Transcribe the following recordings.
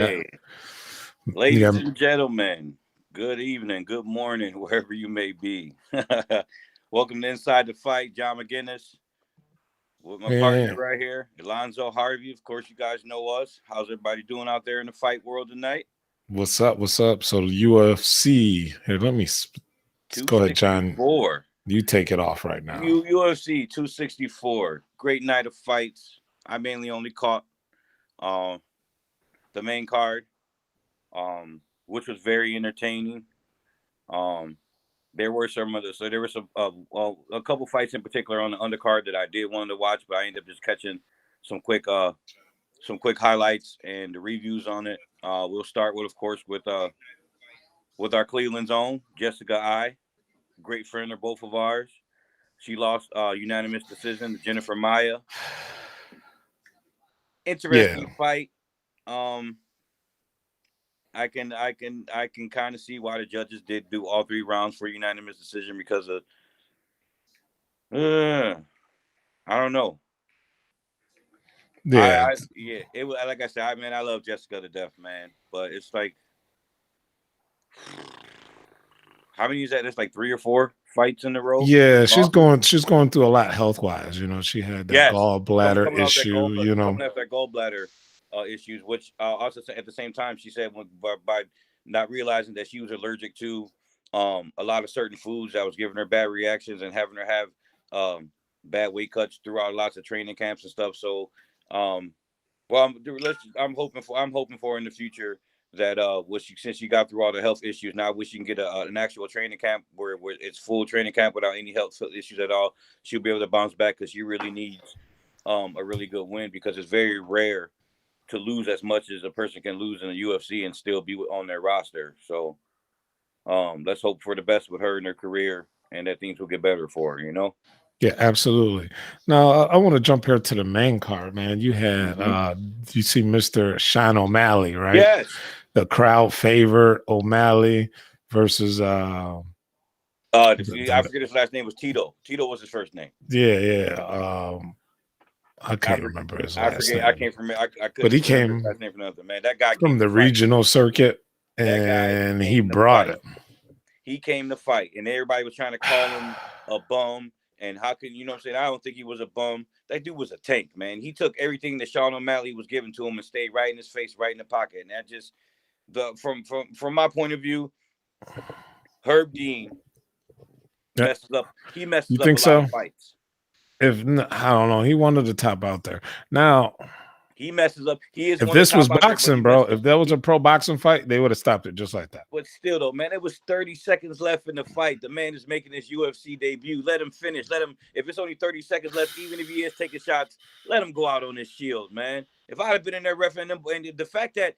Hey, Yeah, ladies and gentlemen, good evening, good morning, wherever you may be. Welcome to Inside the Fight, John McGinnis, with my partner yeah. right here, Alonzo Harvey. Of course, you guys know us. How's everybody doing out there in the fight world tonight? What's up? What's up? So the UFC. Here, go ahead, John. 264. You take it off right now. UFC 264. Great night of fights. I mainly only caught um, the main card, which was very entertaining. Um, There were some other, so there were a couple fights in particular on the undercard that I did want to watch, but I ended up just catching some quick some quick highlights and the reviews on it. We'll start with, of course, with our Cleveland's own Jessica I, great friend of both of ours. She lost unanimous decision to Jennifer Maya. Yeah, Interesting fight. Um, I can kind of see why the judges did do all three rounds for unanimous decision because of I don't know. yeah, Yeah, it was like I said. I love Jessica to death, man. But it's like, how many is that? It's like three or four fights in a row. yeah. She's Lost. going. She's going through a lot health wise. She had that Yes, gallbladder coming off that issue. coming off that gallbladder issues, which also at the same time she said by not realizing that she was allergic to a lot of certain foods that was giving her bad reactions and having her have bad weight cuts throughout lots of training camps and stuff. So um, well, I'm hoping for in the future that since she got through all the health issues, now I wish she can get an actual training camp where it's full training camp without any health issues at all. She'll be able to bounce back because she really needs a really good win because it's very rare to lose as much as a person can lose in the UFC and still be on their roster. So let's hope for the best with her in her career and that things will get better for her. You know. Yeah, absolutely. Now I want to jump here to the main card, man. You had Hmm. you see Mr. Sean O'Malley, right? Yes. The crowd favorite O'Malley versus I forget his last name was Tito. Tito was his first name. yeah, yeah. I I can't forget. remember his I last forget. I name, can't remember. I but couldn't he remember his came last name for nothing. Man, that guy from came to the fight. regional circuit That guy and he came to brought fight. it. He came to fight, and everybody was trying to call him a bum. And how can you know what I'm saying? I don't think he was a bum. That dude was a tank, man. He took everything that Sean O'Malley was giving to him and stayed right in his face, right in the pocket. And that just the from my point of view, Herb Dean Yeah, messes up. He you messes up a think lot so? of fights. I don't know. He wanted the top out there. Now, He messes up. He is if one of this the was top out there, but he boxing, bro, messes if up. that was a pro boxing fight, they would have stopped it just like that. But still, though, man, it was 30 seconds left in the fight. The man is making his UFC debut. Let him finish. Let him, if it's only 30 seconds left, even if he is taking shots, let him go out on his shield, man. If I'd have been in there ref and the fact that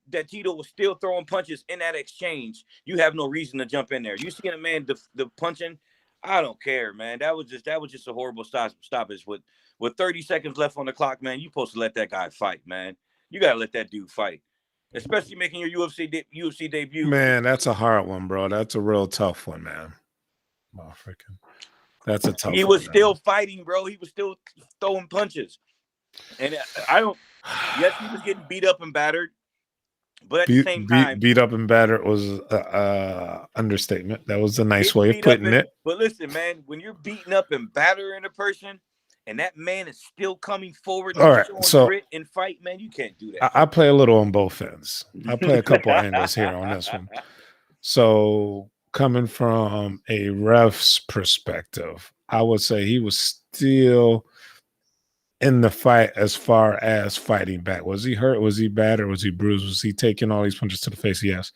that Tito was still throwing punches in that exchange, you have no reason to jump in there. You seeing a man the punching, I don't care, man. That was just a horrible stoppage with 30 seconds left on the clock, man. You supposed to let that guy fight, man. You gotta let that dude fight, especially making your UFC debut. Man, that's a hard one, bro. That's a real tough one, man. Oh, freaking. That's a He tough was one, man. still fighting, bro. He was still throwing punches, and I don't. Yes, he was getting beat up and battered, but at the Beat same beat time, beat up and battered was understatement. That was a nice getting way of beat up putting and it. but listen, man, when you're beating up and battering a person, and that man is still coming forward All and right, showing so grit and fight, man, you can't do that I shit. play a little on both ends. I play a couple angles here on this one. So coming from a ref's perspective, I would say he was still in the fight as far as fighting back. Was he hurt? Was he bad? Or was he bruised? Was he taking all these punches to the face? Yes.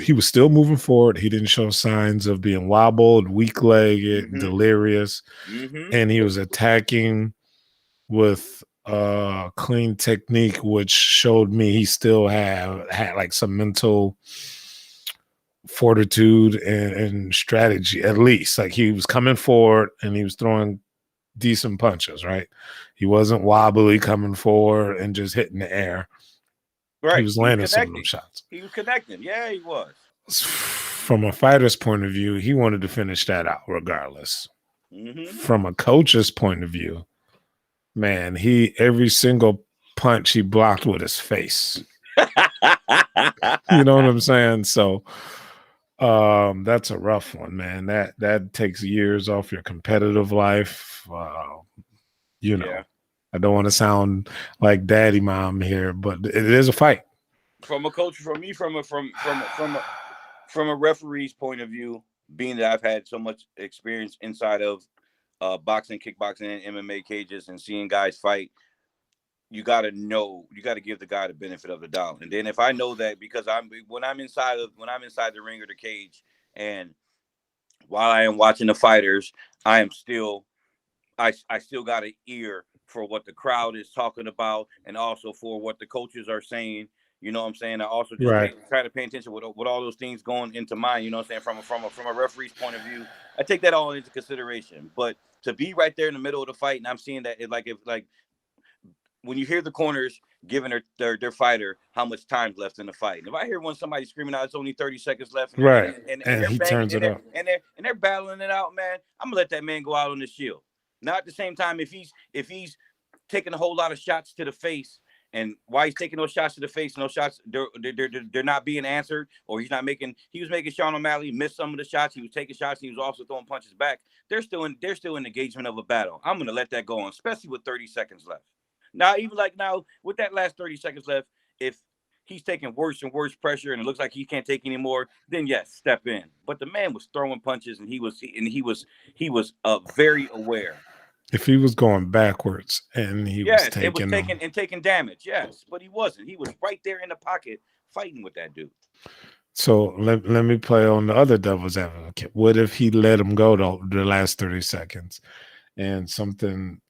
He was still moving forward. He didn't show signs of being wobbled, weak legged, hmm delirious, hmm and he was attacking with clean technique, which showed me he still had like some mental fortitude and strategy, at least. Like he was coming forward and he was throwing decent punches, right? He wasn't wobbly coming forward and just hitting the air. He Right, was he was landing some of them connecting. shots. He was connecting. Yeah, he was. From a fighter's point of view, he wanted to finish that out regardless. Hmm From a coach's point of view, man, he every single punch he blocked with his face. You know what I'm saying? So that's a rough one, man. That takes years off your competitive life. You know, Yeah. I don't want to sound like daddy mom here, but it is a fight. From a coach, from a referee's point of view, being that I've had so much experience inside of boxing, kickboxing, and MMA cages, and seeing guys fight, you got to give the guy the benefit of the doubt. And then if I know that, because when I'm inside the ring or the cage, and while I am watching the fighters, I am still I still got an ear for what the crowd is talking about, and also for what the coaches are saying. You know what I'm saying? I also just Right. try to pay attention with all those things going into mine. You know what I'm saying? From a referee's point of view, I take that all into consideration. But to be right there in the middle of the fight, and I'm seeing that if when you hear the corners giving their fighter how much time's left in the fight, and if I hear somebody screaming out it's only 30 seconds left, and Right. and And they're he banging turns it up. and they're battling it out, man, I'm gonna let that man go out on the shield. Now at the same time, if he's taking a whole lot of shots to the face, and why he's taking those shots to the face and those shots they're not being answered, or he was making Sean O'Malley miss some of the shots, he was taking shots, and he was also throwing punches back. They're still in engagement of a battle. I'm gonna let that go on, especially with 30 seconds left. Now, even like now, with that last 30 seconds left, if he's taking worse and worse pressure and it looks like he can't take anymore, then yes, step in. But the man was throwing punches, and he was very aware. If he was going backwards and he was Yes, it was taking them. taking damage. Yes, but he wasn't. He was right there in the pocket fighting with that dude. So let me play on the other devil's advocate. What if he let him go the last 30 seconds and something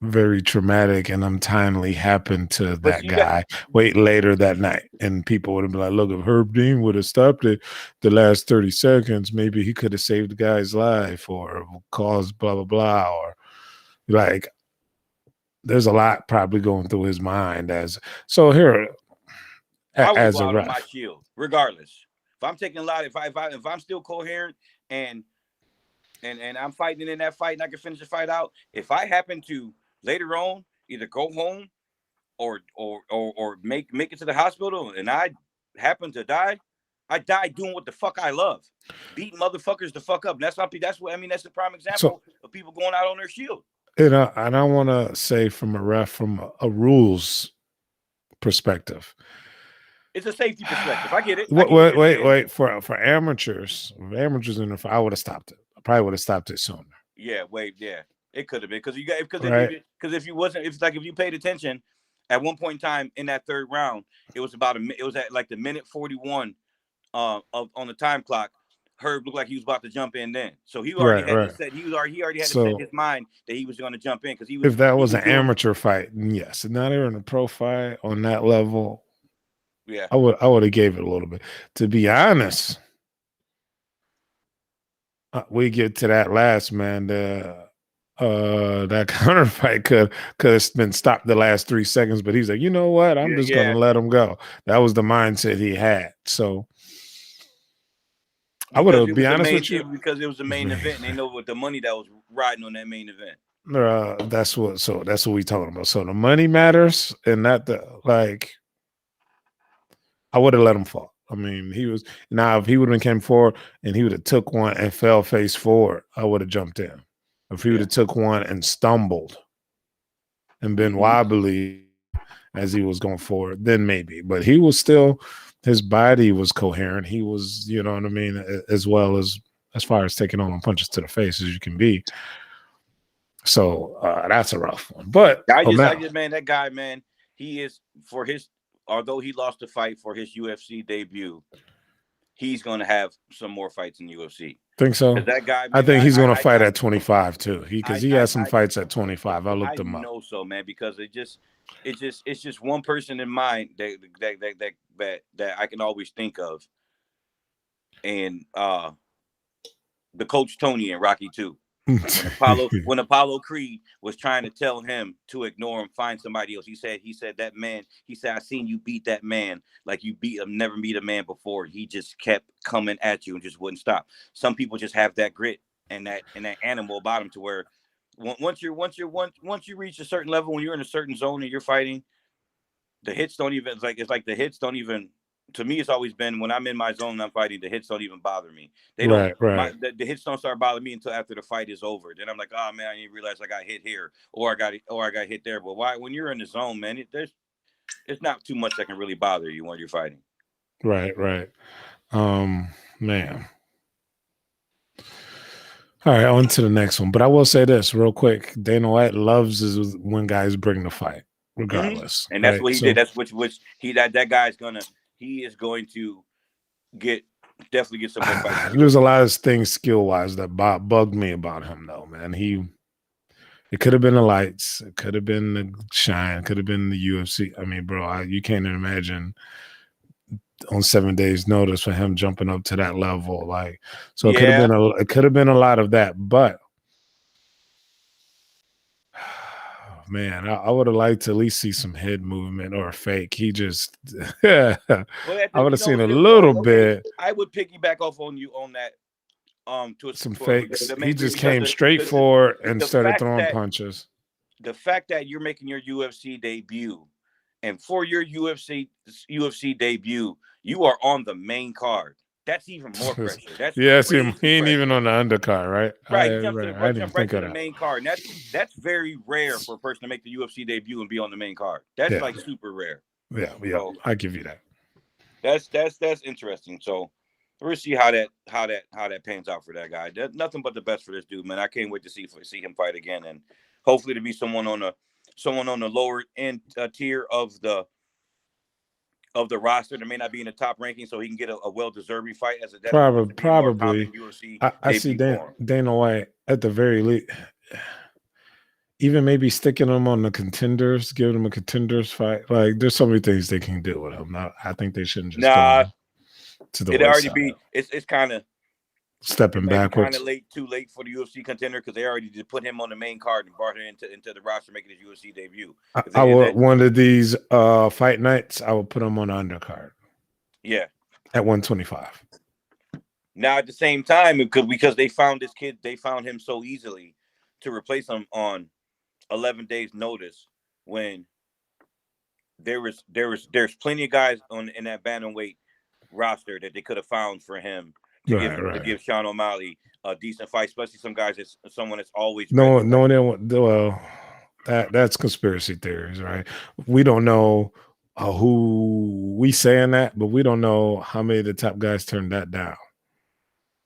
very traumatic and untimely happened to But that you got guy wait later that night, and people would have been like, look, if Herb Dean would have stopped it the last 30 seconds, maybe he could have saved the guy's life or caused blah blah blah, or like there's a lot probably going through his mind as so here I would as go a out on my ref. shield, regardless. If I'm taking a lot, if I'm still coherent and I'm fighting in that fight and I can finish the fight out, if I happen to later on either go home or make it to the hospital and I happen to die, I die doing what the fuck I love, beating motherfuckers the fuck up. And that's what I mean. That's the prime So example of people going out on their shield. and I want to say from a ref, from a rules perspective. It's a safety perspective. I get it. I Wait, get what wait, you're wait, saying. wait. For amateurs in the fight, I would have stopped it. I probably would have stopped it sooner. Yeah, wait, yeah, it could have been because you got Right, if you wasn't if you paid attention at one point in time in that third round, it was at like the minute 41 on the time clock. Herb looked like he was about to jump in then, so he already right, had to right. set. He already had to set So his mind that he was going to jump in because if that he was was an doing amateur fight, yes. Now they're in a pro fight on that level. yeah I would have gave it a little bit. To be honest, we get to that last man. That counter fight could have been stopped the last 3 seconds, but he's like, you know what? I'm yeah just gonna yeah let him go. That was the mindset he had. So I would have be honest with you. because it was the main event and they know what the money that was riding on that main event. That's what we talking about. So the money matters, and not the like. I would have let him fall. I mean, he was now if he would have came forward and he would have took one and fell face forward, I would have jumped in. If he would Yeah. have took one and stumbled and been Hmm. wobbly as he was going forward, then maybe. But he was still, his body was coherent. He was, you know what I mean, as well as far as taking on punches to the face as you can be. So that's a rough one. But I just, man, that guy, man, he is for his. Although he lost the fight for his UFC debut, he's going to have some more fights in UFC. think so. Because that guy, I man, think he's going to fight at 25 too. Because he has some I fights at 25. I I looked him up. know so, man, because it's just one person in mind that I can always think of, and the coach Tony in Rocky 2. When Apollo Creed was trying to tell him to ignore him, find somebody else, he said that man, he said, I seen you beat that man like you beat him, never meet a man before. He just kept coming at you and just wouldn't stop. Some people just have that grit and that animal about them to where Once you reach a certain level, when you're in a certain zone and you're fighting, the hits don't even it's like the hits don't even. To me, it's always been when I'm in my zone and I'm fighting, the hits don't even bother me. They don't. Right, right, The hits don't start bothering me until after the fight is over. Then I'm like, oh man, I didn't realize I got hit here, or I got hit there. But why? When you're in the zone, man, there's not too much that can really bother you when you're fighting. right, right. Man. All right, on to the next one. But I will say this real quick. Dana White loves is when guys bring the fight, regardless. And that's Right. what he did. So That's which he that guy's gonna he is going to get definitely get some more fights in the there's a UFC. lot of things skill wise that bugged me about him though, man. It could have been the lights, it could have been the shine, it could have been the UFC. I mean, bro, you can't imagine on 7 days notice for him jumping up to that level. Like, so Yeah, it could have been a lot of that, but man, I would have liked to at least see some head movement or a fake. He just, I well, would have seen a no, little okay, bit, I would piggyback off on you on that. some To fakes. the He main just because came straight for and the started fact throwing that punches. you're making your UFC debut, and for your UFC debut, you are on the main card. That's even more pressure. That's Yeah, see him. He crazy ain't even pressure. on the undercard, right? Right, he jumps to the I didn't even jump right think to of the that. main card, and that's very rare for a person to make the UFC debut and be on the main card. That's Yeah, like super rare. yeah. So I give you that. that's interesting. So we'll see how that pans out for that guy. Nothing but the best for this dude, man. I can't wait to see him fight again, and hopefully to be someone on the lower end tier of the roster that may not be in the top ranking, so he can get a well deserving fight as that's supposed to be a more common Probably. UFC I see debut for him. Dana White at the very least. Even maybe sticking him on the contenders, giving him a contenders fight. Like, there's so many things they can do with him. Now, I think they shouldn't just throw Nah, him to the it already wayside, be it's kind of it stepping may be kind of backwards. late, too late for the UFC contender because they already just put him on the main card and brought him into the roster making his UFC debut. I would one of these fight nights. I would put him on the undercard Yeah. at 125. Now at the same time, because they found this kid, they found him so easily to replace him on 11 days notice when there's plenty of guys in that bantamweight roster that they could have found for him to Right. give Sean O'Malley a decent fight, especially someone that's always ready. No, well, that's conspiracy theories, right? We don't know who we saying that, but we don't know how many of the top guys turned that down.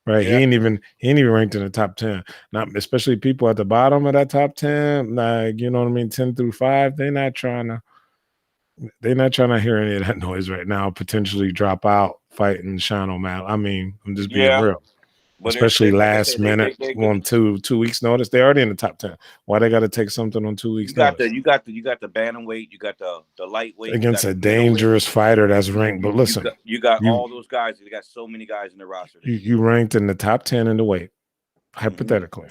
Right? Yeah. He ain't even ranked in the top 10. Not especially people at the bottom of that top 10, like, you know what I mean, 10 through 5. They're not trying to hear any of that noise right now, potentially drop out fighting Sean O'Malley. I mean, I'm just being Yeah. real. But Especially like I last said, minute they're gonna. on 2 weeks notice. They're already in the top 10. Why they got to take something on 2 weeks notice? You got the bantamweight, you got the lightweight, you Against got a the middleweight. dangerous fighter that's ranked. But listen, You got you all those guys. You got so many guys in the roster this year. you ranked in the top 10 in the weight, hypothetically.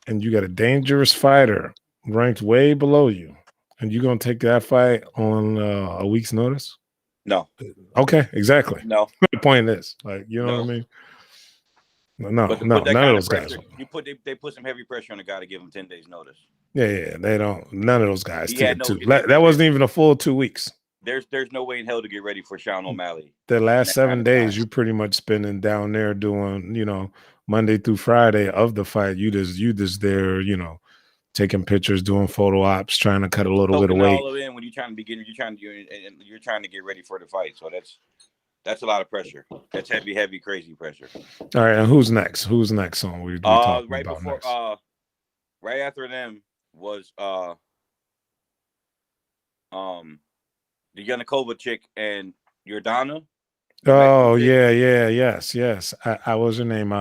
And you got a dangerous fighter ranked way below you. And you're gonna take that fight on a week's notice? No, Okay, exactly. no, The point is, like, you know what I no. mean? No, But that none of kind of those guys. pressure, they put some heavy pressure on the guy to give him 10 days notice. Yeah, they don't. None of those guys He took had it no. too. That wasn't even a full 2 weeks. There's no way in hell to get ready for Sean O'Malley. The In last that kind 7 of days, time. you pretty much spending down there doing, Monday through Friday of the fight. You just there, taking pictures, doing photo ops, trying to cut a little bit of Soaking weight. all of it in when you're trying to begin, you're trying to get ready for the fight. So that's a lot of pressure. That's heavy, crazy pressure. All right, and who's next? Who's next on we talking Right about before, next? right after them was the Yanakova chick and Jordana. Oh yes. I was her name?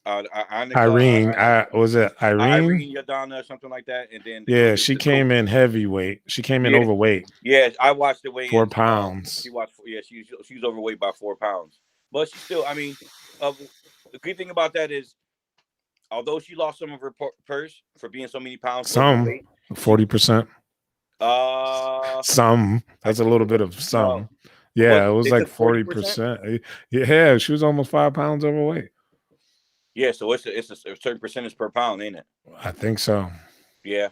Irene. Was it Irene? Irene Jordana or something like that, and then Yeah, she came in heavyweight. She came in yeah, overweight. yeah. I watched the 4 weigh-ins. pounds. She's overweight by 4 pounds, but she still. I mean, the good thing about that is, although she lost some of her purse for being so many pounds overweight, 40%. Some. That's a little bit of some. Yeah, it was like 40%. Yeah, she was almost 5 pounds overweight. Yeah, so it's a certain percentage per pound, ain't it? I think so. Yeah,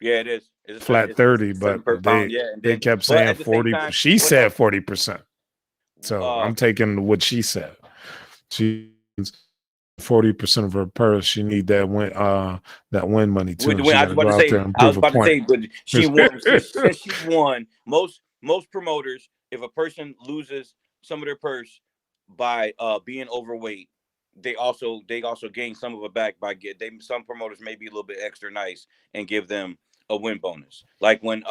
yeah, it is. It's a certain Flat 30, it's a certain but per pound. Yeah, and they then kept but saying at the same 40. time, She what said helps? 40%. So Uh, I'm taking what she said. She 40% of her purse. She need that win money too. with And when she I got was to about go to out say, there and prove a point. but she won since she won. Most promoters, if a person loses some of their purse by being overweight, they also gain some of it back by some promoters may be a little bit extra nice and give them a win bonus. Like when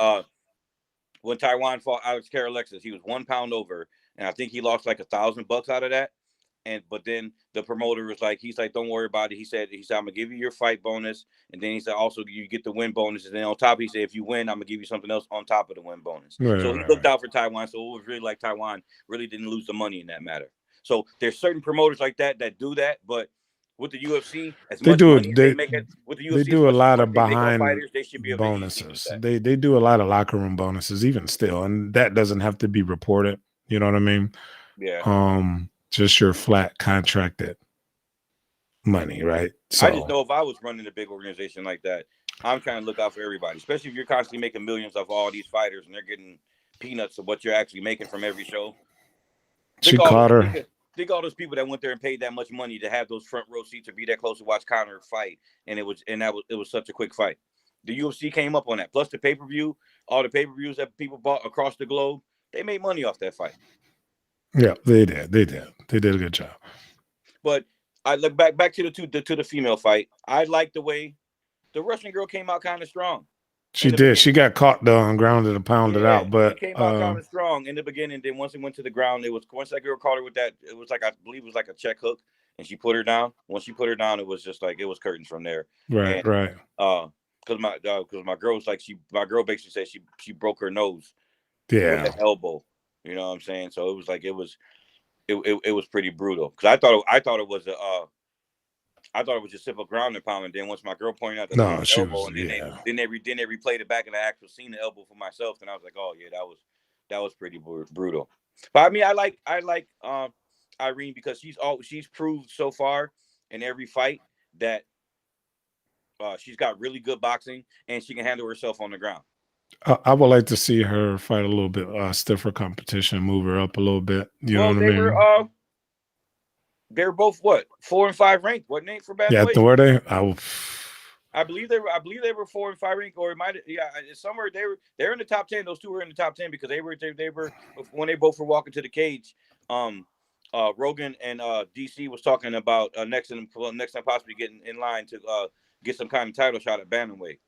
Taiwan fought Alex Alexis, he was 1 pound over, and I think he lost like $1,000 out of that. And but then the promoter was like, he's like, don't worry about it. He said, I'm gonna give you your fight bonus, and then he said also you get the win bonus, and then on top he said if you win, I'm gonna give you something else on top of the win bonus. Right, So he right, looked right. out for Taiwan. So it was really like Taiwan really didn't lose the money in that matter. So there's certain promoters like that do that, but with the UFC, as They much do money it. as they make it with the They UFC, as do a much lot money of they make on behind fighters, they should be able to easily do bonuses. that. They do a lot of locker room bonuses, even still, and that doesn't have to be reported. You know what I mean? Yeah. Just your flat contracted money, right? I just So know if I was running a big organization like that, I'm trying to look out for everybody, especially if you're constantly making millions of all these fighters and they're getting peanuts of what you're actually making from every show. she Think all caught those her. think, think all those people that went there and paid that much money to have those front row seats or be that close to watch Conor fight, and it was such a quick fight. The UFC came up on that. Plus the pay per view, all the pay per views that people bought across the globe, they made money off that fight. Yeah, they did. They did. They did a good job. But I look back to the female fight. I like the way the Russian girl came out kind of strong She in the did. She beginning. got caught though and grounded and pounded Yeah, out. she But came out kind of strong in the beginning. Then once it went to the ground, it was once that girl caught her with that. It was like I believe it was like a check hook, and she put her down. Once she put her down, it was just like it was curtains from there. right, And right. because my girl was like my girl basically said she broke her nose with Yeah. that elbow. You know what I'm saying? So it was like it was pretty brutal. Because I thought it was just simple ground and pound, and then once my girl pointed out that it was No, an she elbow, was, and yeah. then they replayed it back, and I actually seen the elbow for myself, and I was like, oh yeah, that was pretty brutal. But I mean, I like Irene because she's proved so far in every fight that she's got really good boxing and she can handle herself on the ground. I would like to see her fight a little bit stiffer competition, move her up a little bit. You know Well, what I mean? they were both what 4 and 5 ranked, wasn't they, for Yeah, bantamweight? were they? I believe they were 4 and 5 ranked, or it might yeah somewhere they were in the top 10. Those two were in the top 10 because they were when they both were walking to the cage. Um, Rogan and DC was talking about next time possibly getting in line to get some kind of title shot at bantamweight.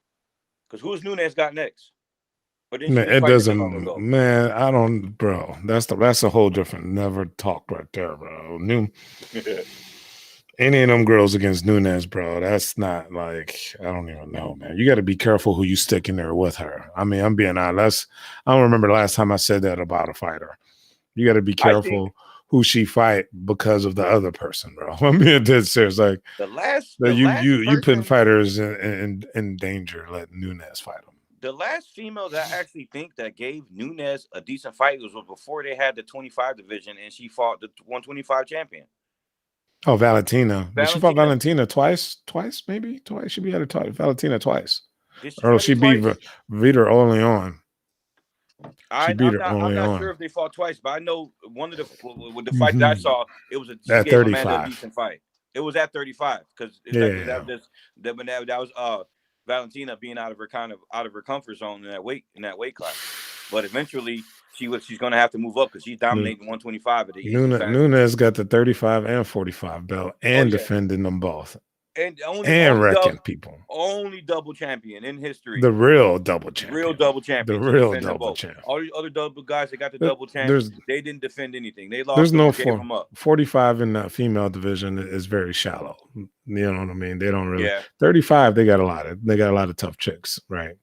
Because who's Nunes got next? But then she Man, didn't it fight that long doesn't. ago. Man, I don't, bro. That's a whole different. Never talk right there, bro. Any of them girls against Nunez, bro. That's not like I don't even know, man. You got to be careful who you stick in there with her. I mean, I'm being honest. I don't remember the last time I said that about a fighter. You got to be I think careful who she fight because of the other person, bro. I'm being dead serious. Like that the last you putting person fighters in danger. Let Nunez fight them. the last female that I actually think that gave Nunes a decent fight was before they had the 25 division and she fought the 125 champion. Oh, Valentina. But she fought Valentina. Valentina twice, maybe twice. She beat her twice. Valentina twice. Did she Or fight her she beat twice? Vita early on. She I, beat I'm her not. I'm early not sure on. if they fought twice, but I know one of the fight that I Hmm. saw, it was she At gave Amanda a 35. decent fight. It was at 35 because Yeah, that yeah, that yeah. was that was Valentina being out of her comfort zone in that weight class. But eventually she's going to have to move up because she's Nu- dominating 125 at the easy fast. Nunez got the 35 and 45 belt Oh and yeah, defending them both and and wrecking people. only double champion in history. The real double Real champion. double The champion to real defend them double both. champ. All these other double guys that got the There- double champs, There's they didn't defend anything. They lost there's them no or gave them up. 45 in the female division is very shallow. You know what I mean? They don't really Yeah. 35, they got a lot of tough chicks, right?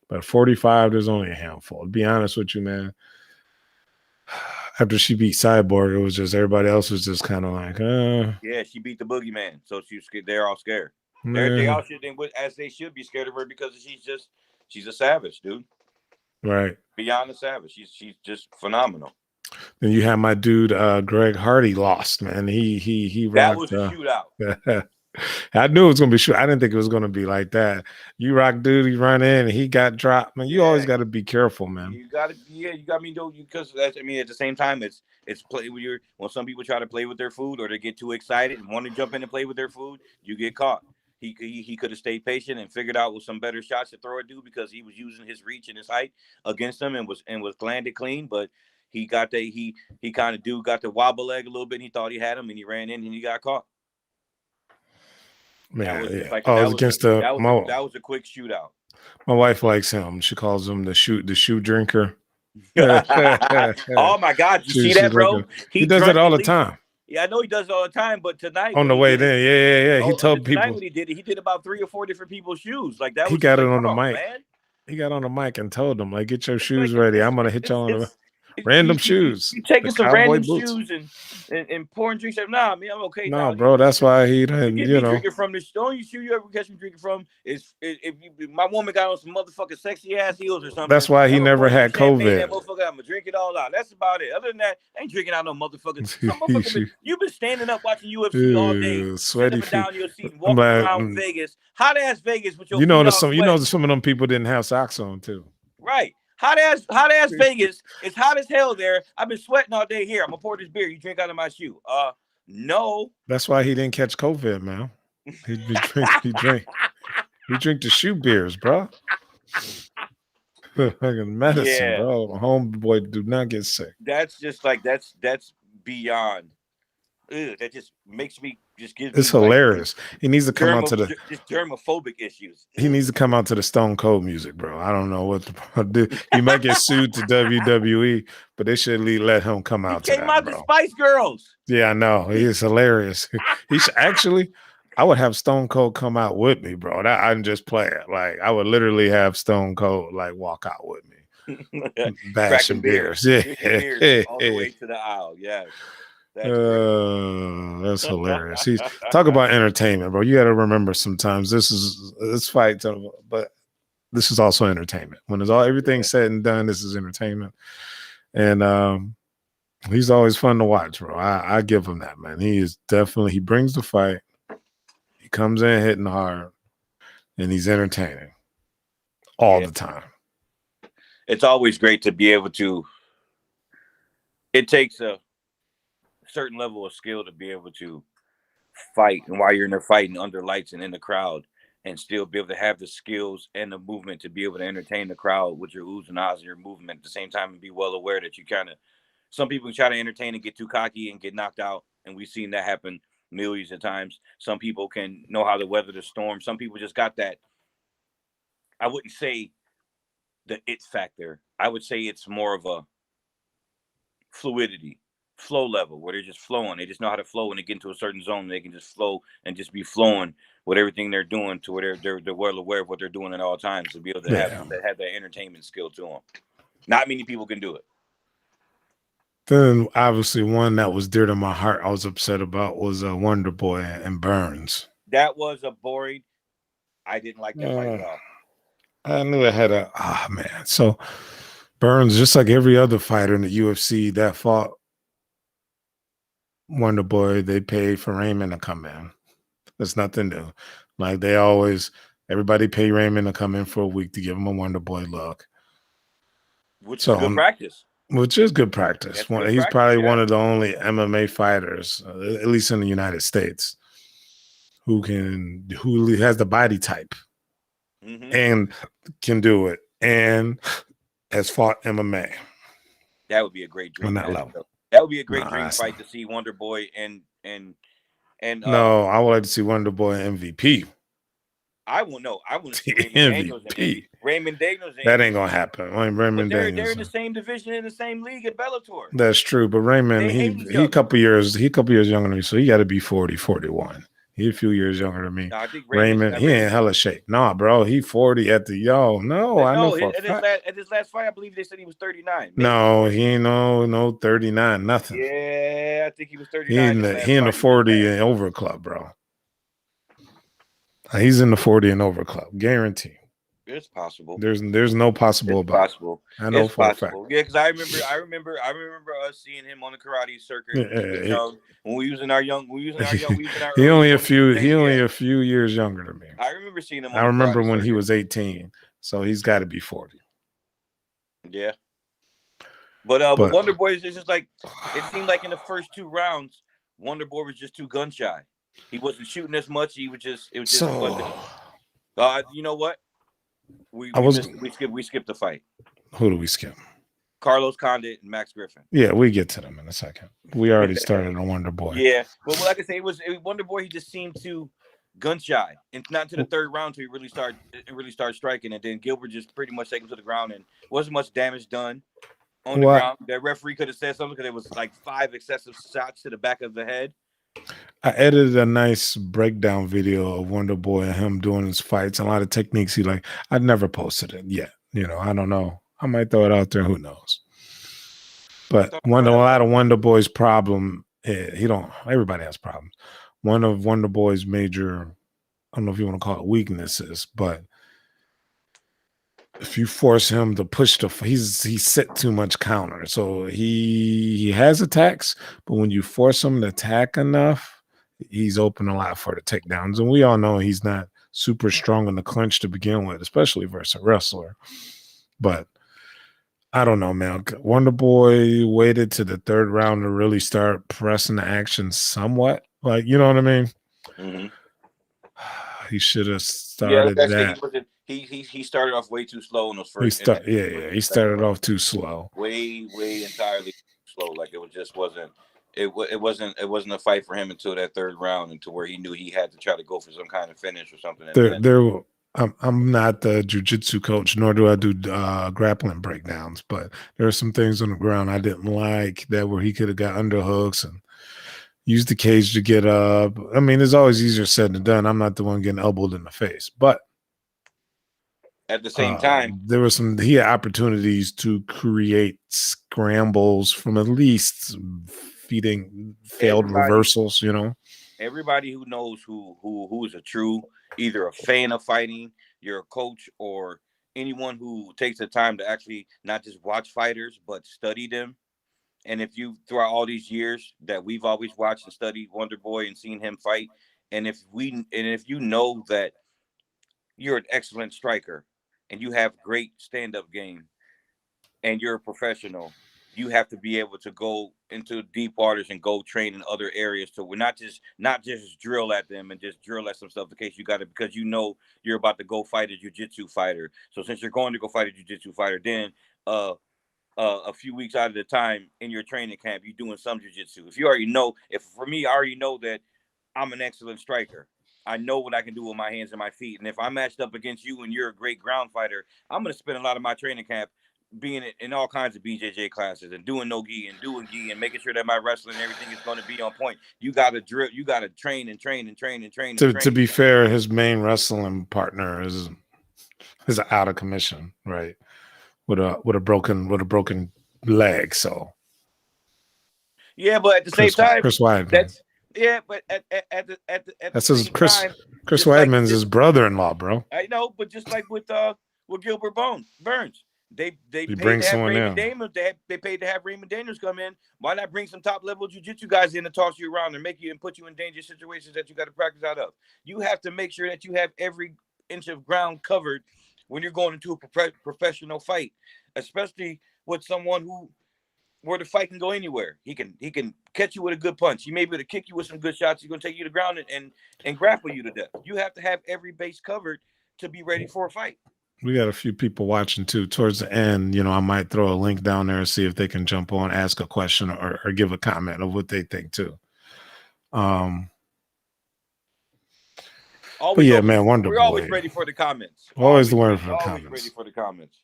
But 45, there's only a handful. To be honest with you, man, after she beat Cyborg, it was just everybody else was just kind of like, Yeah, she beat the boogeyman, so they're all scared. They nah, all should, as they should be scared of her because she's a savage, dude. right. Beyond a savage, she's just phenomenal. Then you had my dude Greg Hardy lost, man. He That rocked. was a shootout. I knew it was gonna be short. I didn't think it was gonna be like that. You rock dude, he run in, and he got dropped. Man, you always Yeah, got to be careful, man. you got to. Yeah, you got me though. Because that's. I mean, at the same time, it's play when you're when some people try to play with their food or they get too excited and want to jump in and play with their food, you get caught. He could have stayed patient and figured out with some better shots to throw at dude because he was using his reach and his height against him and was landed clean, but. He kind of dude got the wobble leg a little bit. And he thought he had him, and he ran in and he got caught. That Man, was just yeah. like Oh, it was that was a against the that was a that was a quick shootout. my wife likes him. She calls him the shoe drinker. Oh my God, you see She's that, like bro? he He does that drunk all at the least. time Yeah, I know he does it all the time, but tonight on when the he way did it, there. Yeah. He told tonight people when he did about 3 or 4 different people's shoes. Like that he was just got it like, on come the on, mic. man. He got on the mic and told them, like, get your It's like shoes ready. I'm gonna hit you on the random shoes, you the taking some cowboy random boots. shoes and pouring drinks. Nah, man, I'm okay No, now. bro, that's why he You didn't. get me drinking from the only shoe you ever catch me drinking from is if my woman got on some motherfucking sexy ass heels or something. That's why And he I'm gonna never pour me some had champagne. That COVID. motherfucker, I'm gonna drink it all out. That's about it. Other than that, I ain't drinking out no motherfuckers. Some motherfucker you've been standing up watching UFC all day, sitting Sweaty up and feet. down in your seat and I'm walking like, around Vegas, hot ass Vegas with your you feet know, all sweating. some of them people didn't have socks on too. Right. Hot ass Vegas. It's hot as hell there. I've been sweating all day here. I'm gonna pour this beer. You drink out of my shoe. No. That's why he didn't catch COVID, man. He drink the shoe beers, bro. Fucking medicine, Yeah. bro. Homeboy do not get sick. That's just like that's beyond. Ugh, that just makes me just gives It's me like hilarious. He needs to come out to the just germophobic issues. he needs to come out to the Stone Cold music, bro. I don't know what to do. He might get sued to WWE, but they should let him come He out to came that, out to bro. Spice Girls. Yeah, I know. He is hilarious. He should actually. I would have Stone Cold come out with me, bro. That I can just play it. Like I would literally have Stone Cold like walk out with me, bashing Cracking beers. beers, drinking beers all the way to the aisle. Yes, that's great. That's hilarious. He's talk about entertainment, bro. You got to remember sometimes this fight, but this is also entertainment. When it's all everything's said and done, this is entertainment, and he's always fun to watch, bro. I give him that, man. He brings the fight. He comes in hitting hard, and he's entertaining all the time. It's always great to be able to. It takes a certain level of skill to be able to fight, and while you're in there fighting under lights and in the crowd, and still be able to have the skills and the movement to be able to entertain the crowd with your oohs and ahs and your movement at the same time, and be well aware that you kind of. Some people can try to entertain and get too cocky and get knocked out, and we've seen that happen millions of times. Some people can know how to weather the storm. Some people just got that. I wouldn't say the it factor. I would say it's more of a fluidity, flow level where they're just flowing. They just know how to flow when they get into a certain zone. They can just flow and just be flowing with everything they're doing to where they're well aware of what they're doing at all times to be able to have that entertainment skill to them. Not many people can do it. Then obviously one that was dear to my heart I was upset about was Wonder Boy and Burns. That was a boring. I didn't like that fight at all. I knew it had man. So Burns, just like every other fighter in the UFC that fought Wonder Boy, they paid for Raymond to come in. There's nothing new. Like everybody pay Raymond to come in for a week to give him a Wonder Boy look. Which is good practice. Which is good practice. He's probably one of the only MMA fighters, at least in the United States, who has the body type and can do it and has fought MMA. That would be a great dream. On that level. That would be a great dream fight to see Wonder Boy and no, I would like to see Wonder Boy MVP. I want to see Raymond Daniels and MVP. Raymond Daniels. That ain't gonna happen. Raymond they're Daniels. They're in the same division, in the same league at Bellator. That's true, but Raymond, he a couple years younger than me, so he got to be 40, 41. He a few years younger than me. No, I think Raymond, he ain't hella shape. Nah, bro, he 40 at the I know for at his last fight, I believe they said he was 39. Maybe. No, he ain't no 39, nothing. Yeah, I think he was 39. He in the 40 and over club, bro. He's in the 40 and over club, guarantee. It's possible. There's no possible It's about it. possible. I know It's for a fact. possible. Yeah, because I remember us seeing him on the karate circuit when he was Yeah, young. When we was in our young, we was in our young, we was in our he early only a 20s. few Then, he only yeah, a few years younger than me. I remember seeing him on I the remember karate when he circuit. was 18, so he's got to be 40. Yeah, but But Wonder Boy is just like it seemed like in the first 2 rounds, Wonder Boy was just too gun shy. He wasn't shooting as much. It wasn't. so You know what? We I we was missed we skipped the fight. who do we skip? Carlos Condit and Max Griffin. Yeah, we get to them in a second. We already started on Wonder Boy. Yeah, but like I say, it was Wonder Boy. He just seemed too gun shy, and not to the third round till he really started striking, and then Gilbert just pretty much taken him to the ground, and wasn't much damage done on the ground. That referee could have said something because it was like 5 excessive shots to the back of the head. I edited a nice breakdown video of Wonder Boy and him doing his fights, and a lot of techniques he like. I'd never posted it yet. I don't know. I might throw it out there. Who knows? But a lot of Wonder Boy's problem, everybody has problems. One of Wonder Boy's major, I don't know if you want to call it weaknesses, but if you force him to push he set too much counter. So he has attacks, but when you force him to attack enough, he's open a lot for the takedowns. And we all know he's not super strong in the clinch to begin with, especially versus a wrestler. But I don't know, man. Wonder Boy waited to the third round to really start pressing the action somewhat. Like, you know what I mean? Mm-hmm. He should have started that. He started off way too slow in those first. He started off too slow. Way entirely slow. Like it wasn't. It wasn't a fight for him until that third round, until where he knew he had to try to go for some kind of finish or something. I'm not the jiu-jitsu coach, nor do I do grappling breakdowns, but there are some things on the ground I didn't like that where he could have got underhooks and used the cage to get up. I mean, it's always easier said than done. I'm not the one getting elbowed in the face, but at the same time, he had opportunities to create scrambles from at least feeding failed reversals, Everybody who knows who is a true, either a fan of fighting, you're a coach, or anyone who takes the time to actually not just watch fighters but study them. And if you, throughout all these years that we've always watched and studied Wonder Boy and seen him fight, and if you know that you're an excellent striker and you have great stand-up game and you're a professional, you have to be able to go into deep waters and go train in other areas. So we're not just drill at them and just drill at some stuff in case you got it, because you're about to go fight a jiu-jitsu fighter. So since you're going to go fight a jiu-jitsu fighter, then a few weeks out of the time in your training camp, you're doing some jiu-jitsu. For me, I already know that I'm an excellent striker. I know what I can do with my hands and my feet. And if I'm matched up against you and you're a great ground fighter, I'm going to spend a lot of my training camp being in all kinds of BJJ classes and doing no gi and doing gi and making sure that my wrestling and everything is going to be on point. You got to drill. You got to train and train and train and train. To be fair, his main wrestling partner is out of commission, right? With a broken leg. So yeah, but at the same time, Chris Weidman. But at that's his Chris Weidman's his brother-in-law, bro. I know, but just like with Gilbert Burns, they paid to have Raymond Daniels. They paid to have Raymond Daniels come in. Why not bring some top level jiu-jitsu guys in to toss you around and make you and put you in dangerous situations that you got to practice out of? You have to make sure that you have every inch of ground covered when you're going into a professional fight, especially with someone where the fight can go anywhere. He can catch you with a good punch. He may be able to kick you with some good shots. He's going to take you to the ground and grapple you to death. You have to have every base covered to be ready for a fight. We got a few people watching too. Towards the end, I might throw a link down there and see if they can jump on, ask a question, or give a comment of what they think too. But yeah, man, Wonder Boy. We're always ready for the comments. Always ready for the comments.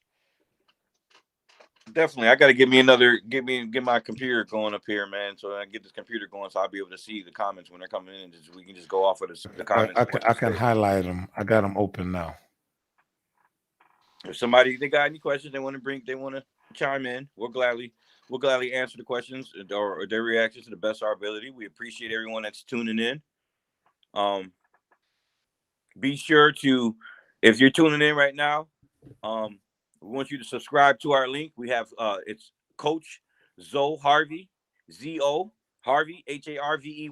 Definitely, I got to get my computer going up here, man. So I get this computer going, so I'll be able to see the comments when they're coming in. We can just go off of the comments. I can highlight them. I got them open now. If they got any questions they want to chime in, we'll gladly answer the questions or their reactions to the best of our ability. We appreciate everyone that's tuning in. Be sure to, if you're tuning in right now, We want you to subscribe to our link. We have it's Coach Zoe Harvey, Z-O Harvey, Harvey.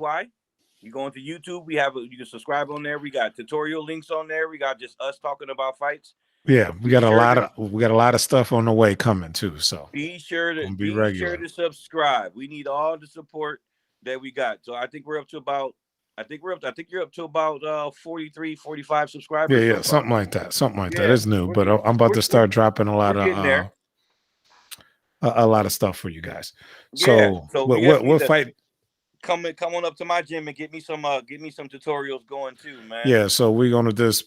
You go into YouTube, you can subscribe on there. We got tutorial links on there. We got just us talking about fights. Yeah, we Be got a sure lot to of stuff on the way coming too. So be sure to gonna be be sure regular. to subscribe. We need all the support that we got. So I think we're up to about I think you're up to about 43, 45 Yeah, subscribers so yeah, far. something like that. Something like that. Yeah, It's new, but I'm about we're, to we're, start dropping we're getting there. a lot of stuff for you guys. Yeah. So So we what need what to fight? come on up to my gym and get me some tutorials going too, man. Yeah, so we're gonna this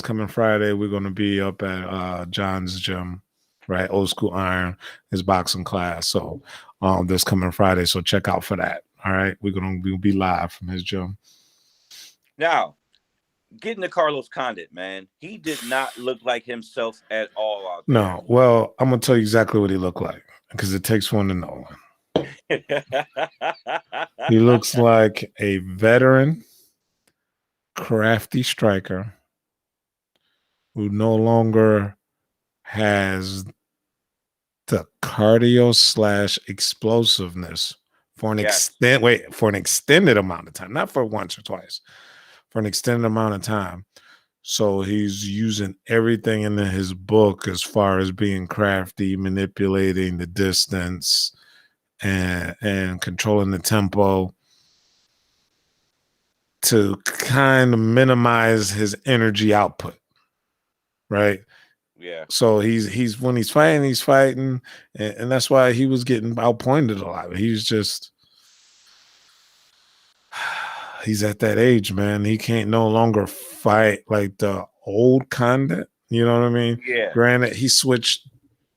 coming Friday. We're gonna be up at John's gym, right? Old School Iron, his boxing class. So this coming Friday. So check out for that. All right, we'll be live from his gym. Now, getting to Carlos Condit, man. He did not look like himself at all out there. No, well, I'm gonna tell you exactly what he looked like because it takes one to know one. He looks like a veteran, crafty striker who no longer has the cardio slash explosiveness for Yes. for an extended amount of time, not for once or twice, for an extended amount of time. So he's using everything in his book as far as being crafty, manipulating the distance and controlling the tempo to kind of minimize his energy output, right? Yeah. So he's when he's fighting, and that's why he was getting outpointed a lot. He's just he's at that age, man. He can't no longer fight like the old Condit. You know what I mean? Yeah. Granted, he switched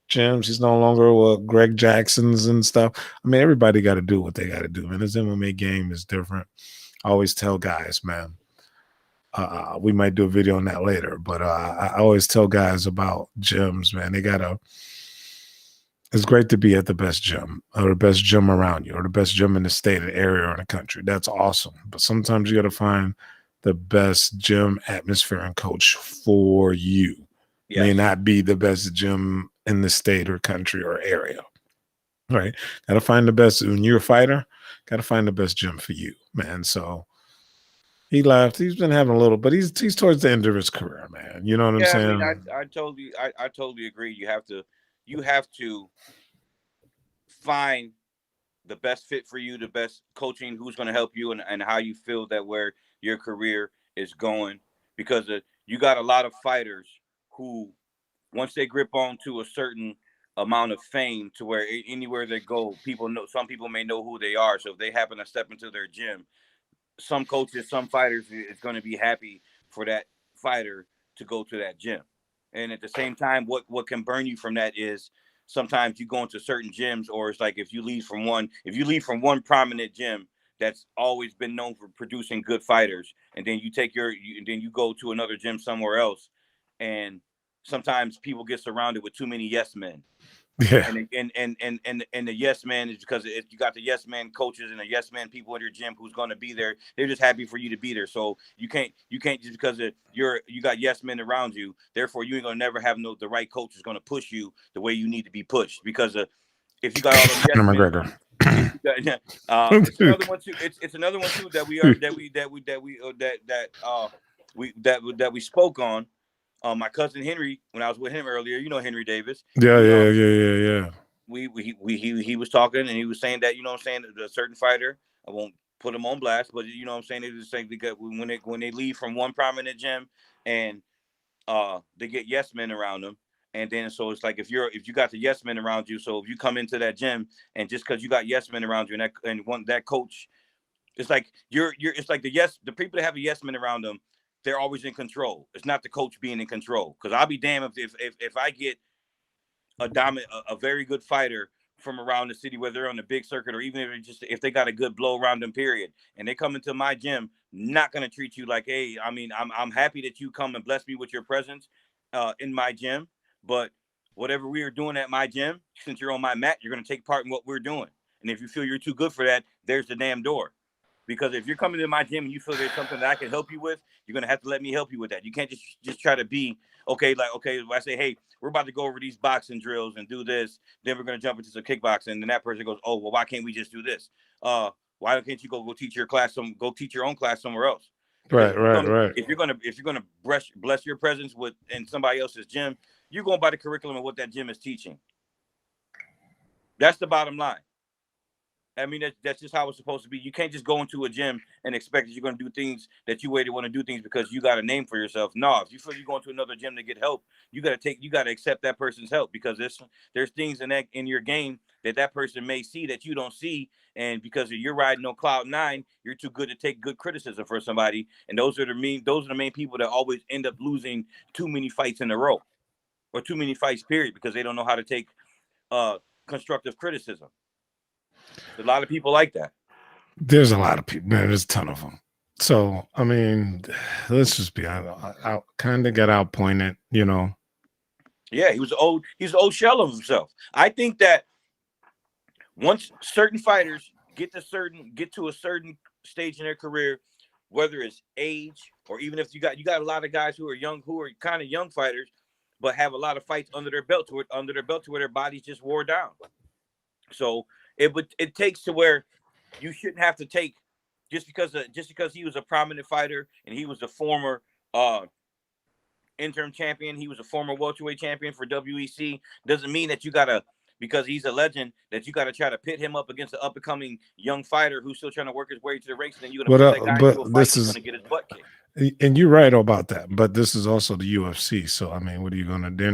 gyms. He's no longer with Greg Jackson's and stuff. I mean, everybody got to do what they got to do, man. His MMA game is different. I always tell guys, man. We might do a video on that later, but I always tell guys about gyms, man. They gotta. It's great to be at the best gym or the best gym around you or the best gym in the state, or the area, or in the country. That's awesome. But sometimes you got to find the best gym atmosphere and coach for you. May Yes. not be the best gym in the state or country or area. Right. Got to find the best. When you're a fighter, got to find the best gym for you, man. So he left. He's been having a little, but he's towards the end of his career, man. You know what I'm Yeah, I mean, saying? I totally agree. You have to find the best fit for you, the best coaching, who's going to help you, and how you feel that where your career is going. Because you got a lot of fighters who, once they grip on to a certain amount of fame, to where anywhere they go, people know. Some people may know who they are. So if they happen to step into their gym, some coaches, some fighters is going to be happy for that fighter to go to that gym. And at the same time, what can burn you from that is sometimes you go into certain gyms, or it's like if you leave from one prominent gym that's always been known for producing good fighters, and then and then you go to another gym somewhere else, and sometimes people get surrounded with too many yes men, Yeah. and the yes man is because you got the yes man coaches and the yes man people in your gym who's going to be there. They're just happy for you to be there. So you can't just because you got yes men around you. Therefore, you ain't gonna never have the right coach is going to push you the way you need to be pushed. Because if you got all them yes Conor men, McGregor. if you got, it's another one too. It's another one too that we spoke on. My cousin Henry, when I was with him earlier, Henry Davis. Yeah, We yeah, yeah, yeah, yeah. he was talking and he was saying that I'm saying a certain fighter, I won't put him on blast, but I'm saying they just saying because when they leave from one prominent gym and they get yes men around them, and then so it's like if you got the yes men around you, so if you come into that gym and just because you got yes men around you and that coach, it's like it's like the people that have a yes men around them, they're always in control. It's not the coach being in control, because I'll be damned if I get a very good fighter from around the city, whether they're on the big circuit or even if they got a good blow around them, period, and they come into my gym, not gonna treat you like, hey, I mean, I'm happy that you come and bless me with your presence in my gym, but whatever we are doing at my gym, since you're on my mat, you're gonna take part in what we're doing, and if you feel you're too good for that, there's the damn door. Because if you're coming to my gym and you feel there's something that I can help you with, you're gonna have to let me help you with that. You can't just try to be okay. Like okay, I say, hey, we're about to go over these boxing drills and do this. Then we're gonna jump into some kickboxing, and then that person goes, oh well, why can't we just do this? Why can't you go teach your class go teach your own class somewhere else? Because Right, right, right. if you're gonna bless your presence with in somebody else's gym, you're going by the curriculum of what that gym is teaching. That's the bottom line. I mean, that's just how it's supposed to be. You can't just go into a gym and expect that you're going to do things that you want to do things because you got a name for yourself. No, if you feel you're going to another gym to get help, you got to accept that person's help because there's things in your game that person may see that you don't see, and because you're riding on cloud nine, you're too good to take good criticism for somebody, and those are the main people that always end up losing too many fights in a row, or too many fights period, because they don't know how to take constructive criticism. There's a lot of people like that. There's a lot of people, man. There's a ton of them. So, I mean, let's just be honest. I kind of got outpointed, you know. Yeah, he's an old shell of himself. I think that once certain fighters get to a certain stage in their career, whether it's age or even if you got a lot of guys who are kind of young fighters, but have a lot of fights under their belt to where their bodies just wore down. So it takes to where you shouldn't have to take just because he was a prominent fighter and he was a former interim champion, he was a former welterweight champion for WEC, doesn't mean that because he's a legend that you got to try to pit him up against an up and coming young fighter who's still trying to work his way to the ranks. And then you're gonna put that guy into a fight, he's gonna get his butt kicked. And you're right about that, but this is also the UFC. So I mean, what are you gonna do?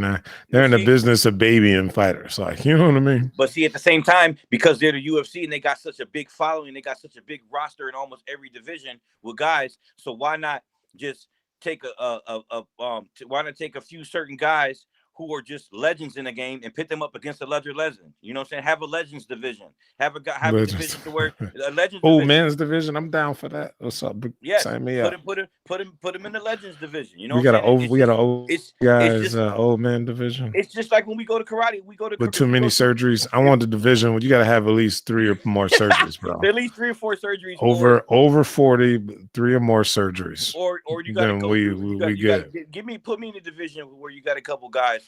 They're in the business of babying fighters, like, you know what I mean? But see, at the same time, because they're the UFC and they got such a big following, they got such a big roster in almost every division with guys. So why not just take why not take a few certain guys who are just legends in the game and pit them up against a legend? You know what I'm saying? Have a legends division. Have a division to where a legends old man's division. I'm down for that. What's up? Yeah, sign me up. Put him in the legends division. You know, we got an old man division. It's just like when we go to karate, with too many surgeries. I want the division where you got to have at least 3 or more surgeries, bro. At least 3 or 4 surgeries. Over 40, 3 or more surgeries. Or you got to go. Put me in a division where you got a couple guys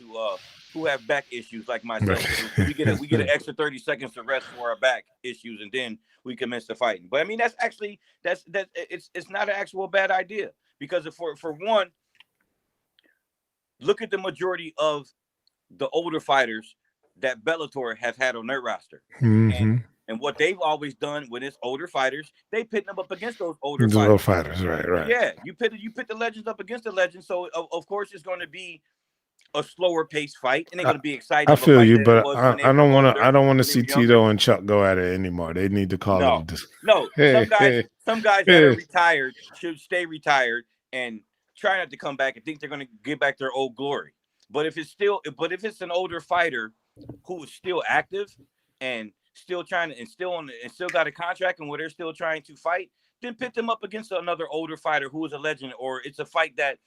who have back issues like myself. we get an extra 30 seconds to rest for our back issues, and then we commence the fighting. But I mean, that's it's not an actual bad idea, because for one, look at the majority of the older fighters that Bellator have had on their roster. Mm-hmm. And what they've always done with its older fighters, they pit them up against those older fighters. Right. Yeah, you pit the legends up against the legends, so of course it's going to be a slower paced fight, and they're going to be exciting. I feel you, but I don't want to see Tito and Chuck go at it anymore. They need to call them. No, some guys that are retired should stay retired and try not to come back and think they're going to get back their old glory. But if it's an older fighter who is still active and still trying to, and still got a contract and where they're still trying to fight, then pit them up against another older fighter who is a legend, or it's a fight that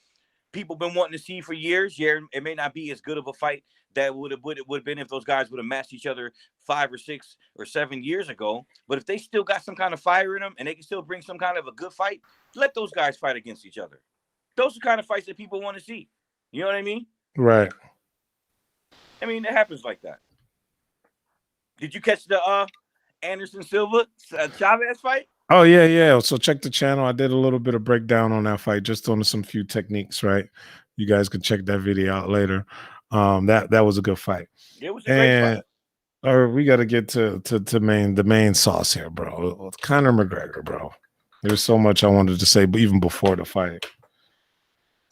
people been wanting to see for years. Yeah, it may not be as good of a fight that would have been if those guys would have matched each other 5 or 6 or 7 years ago. But if they still got some kind of fire in them and they can still bring some kind of a good fight, let those guys fight against each other. Those are the kind of fights that people want to see. You know what I mean? Right. I mean, it happens like that. Did you catch the Anderson Silva Chavez fight? Oh yeah. So check the channel. I did a little bit of breakdown on that fight, just on some few techniques. Right, you guys can check that video out later. That was a good fight. It was a great fight. Or we got to get to the main sauce here, bro. Conor McGregor, bro. There's so much I wanted to say, but even before the fight,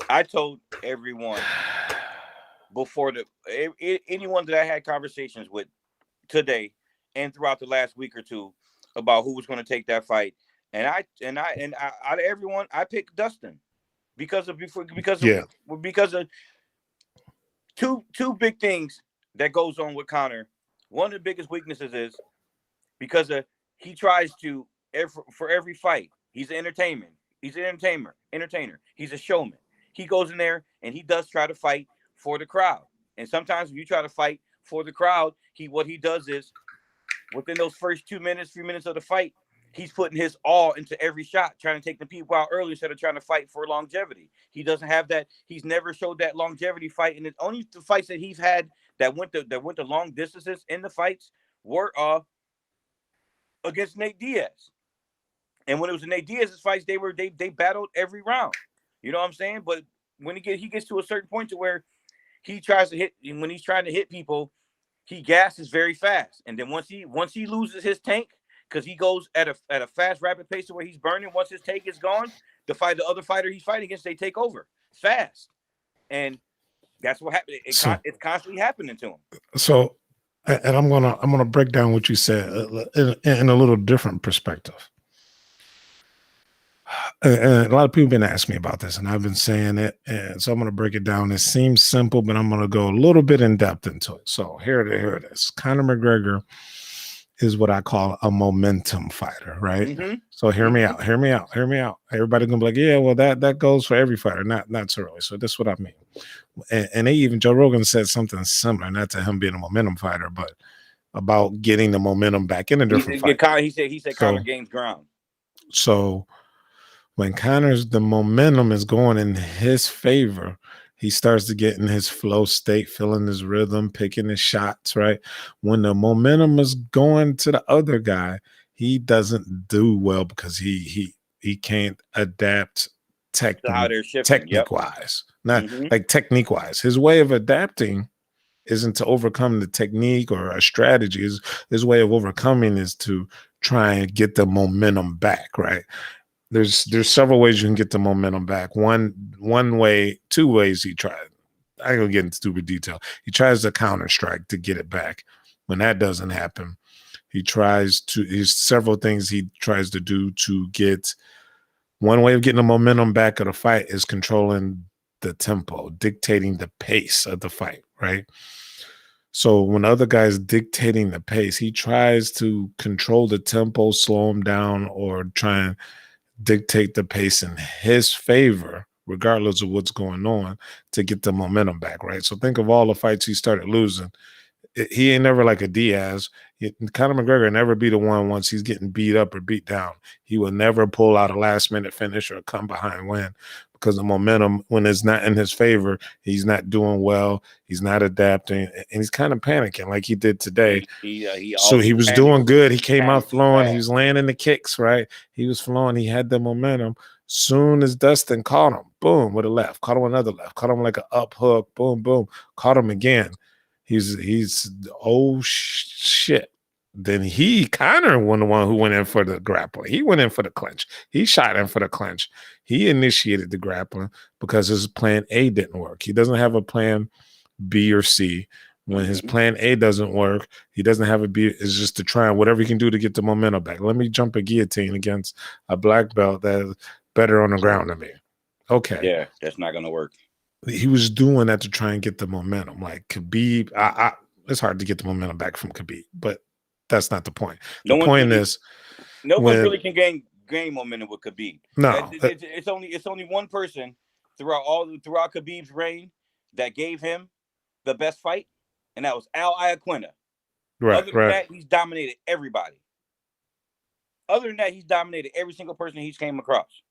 I told everyone before anyone that I had conversations with today and throughout the last week or two about who was going to take that fight, and I out of everyone, I picked Dustin because of two big things that goes on with Conor. One of the biggest weaknesses is because he tries to for every fight. He's an entertainer. He's a showman. He goes in there and he does try to fight for the crowd. And sometimes when you try to fight for the crowd, what he does is within those first 2 minutes, 3 minutes of the fight, he's putting his all into every shot, trying to take the people out early instead of trying to fight for longevity. He doesn't have that. He's never showed that longevity fight, and the only the fights that he's had that went to long distances in the fights were against Nate Diaz. And when it was in Nate Diaz's fights, they battled every round. You know what I'm saying? But when he gets to a certain point to where he tries to hit, when he's trying to hit people, he gasses very fast. And then once he loses his tank, because he goes at a fast, rapid pace to where he's burning. Once his tank is gone, the other fighter he's fighting against, they take over fast. And that's what happened. It's constantly happening to him. So, and I'm gonna break down what you said in a little different perspective. And a lot of people have been asking me about this, and I've been saying it, and so I'm going to break it down. It seems simple, but I'm going to go a little bit in depth into it. So here it is. Conor McGregor is what I call a momentum fighter, right? Mm-hmm. So hear me out. Everybody gonna be like, yeah, well that goes for every fighter, not so really. So that's what I mean. And even Joe Rogan said something similar, not to him being a momentum fighter, but about getting the momentum back in a different fight. He said Conor gains ground. So when the momentum is going in his favor, he starts to get in his flow state, feeling his rhythm, picking his shots, right? When the momentum is going to the other guy, he doesn't do well because he can't adapt technique wise. Not like technique wise. His way of adapting isn't to overcome the technique or a strategy. His way of overcoming is to try and get the momentum back, right? There's several ways you can get the momentum back. One way, two ways he tried. I ain't gonna get into stupid detail. He tries to counter strike to get it back. When that doesn't happen, he's several things he tries to do to get. One way of getting the momentum back of the fight is controlling the tempo, dictating the pace of the fight, right? So when the other guy's dictating the pace, he tries to control the tempo, slow him down, or try and dictate the pace in his favor, regardless of what's going on, to get the momentum back, right? So think of all the fights he started losing. He ain't never like a Diaz. Conor McGregor never be the one once he's getting beat up or beat down. He will never pull out a last-minute finish or come behind win because the momentum, when it's not in his favor, he's not doing well. He's not adapting, and he's kind of panicking like he did today. So he was doing good. He came out flowing. He was landing the kicks, right? He was flowing. He had the momentum. Soon as Dustin caught him, boom, with a left. Caught him another left. Caught him like an up hook. Boom, boom. Caught him again. He's oh shit. Then Conor was the one who went in for the grappling. He went in for the clinch. He shot in for the clinch. He initiated the grappling because his plan A didn't work. He doesn't have a plan B or C. When his plan A doesn't work, he doesn't have a B. It's just to try and whatever he can do to get the momentum back. Let me jump a guillotine against a black belt that's better on the ground than me. Okay. Yeah, that's not going to work. He was doing that to try and get the momentum. Like Khabib, it's hard to get the momentum back from Khabib, but that's not the point. The point is, no one really can gain momentum with Khabib. No, it's only one person throughout Khabib's reign that gave him the best fight, and that was Al Iaquinta. Right, Other than that, he's dominated everybody. Other than that, he's dominated every single person he's came across.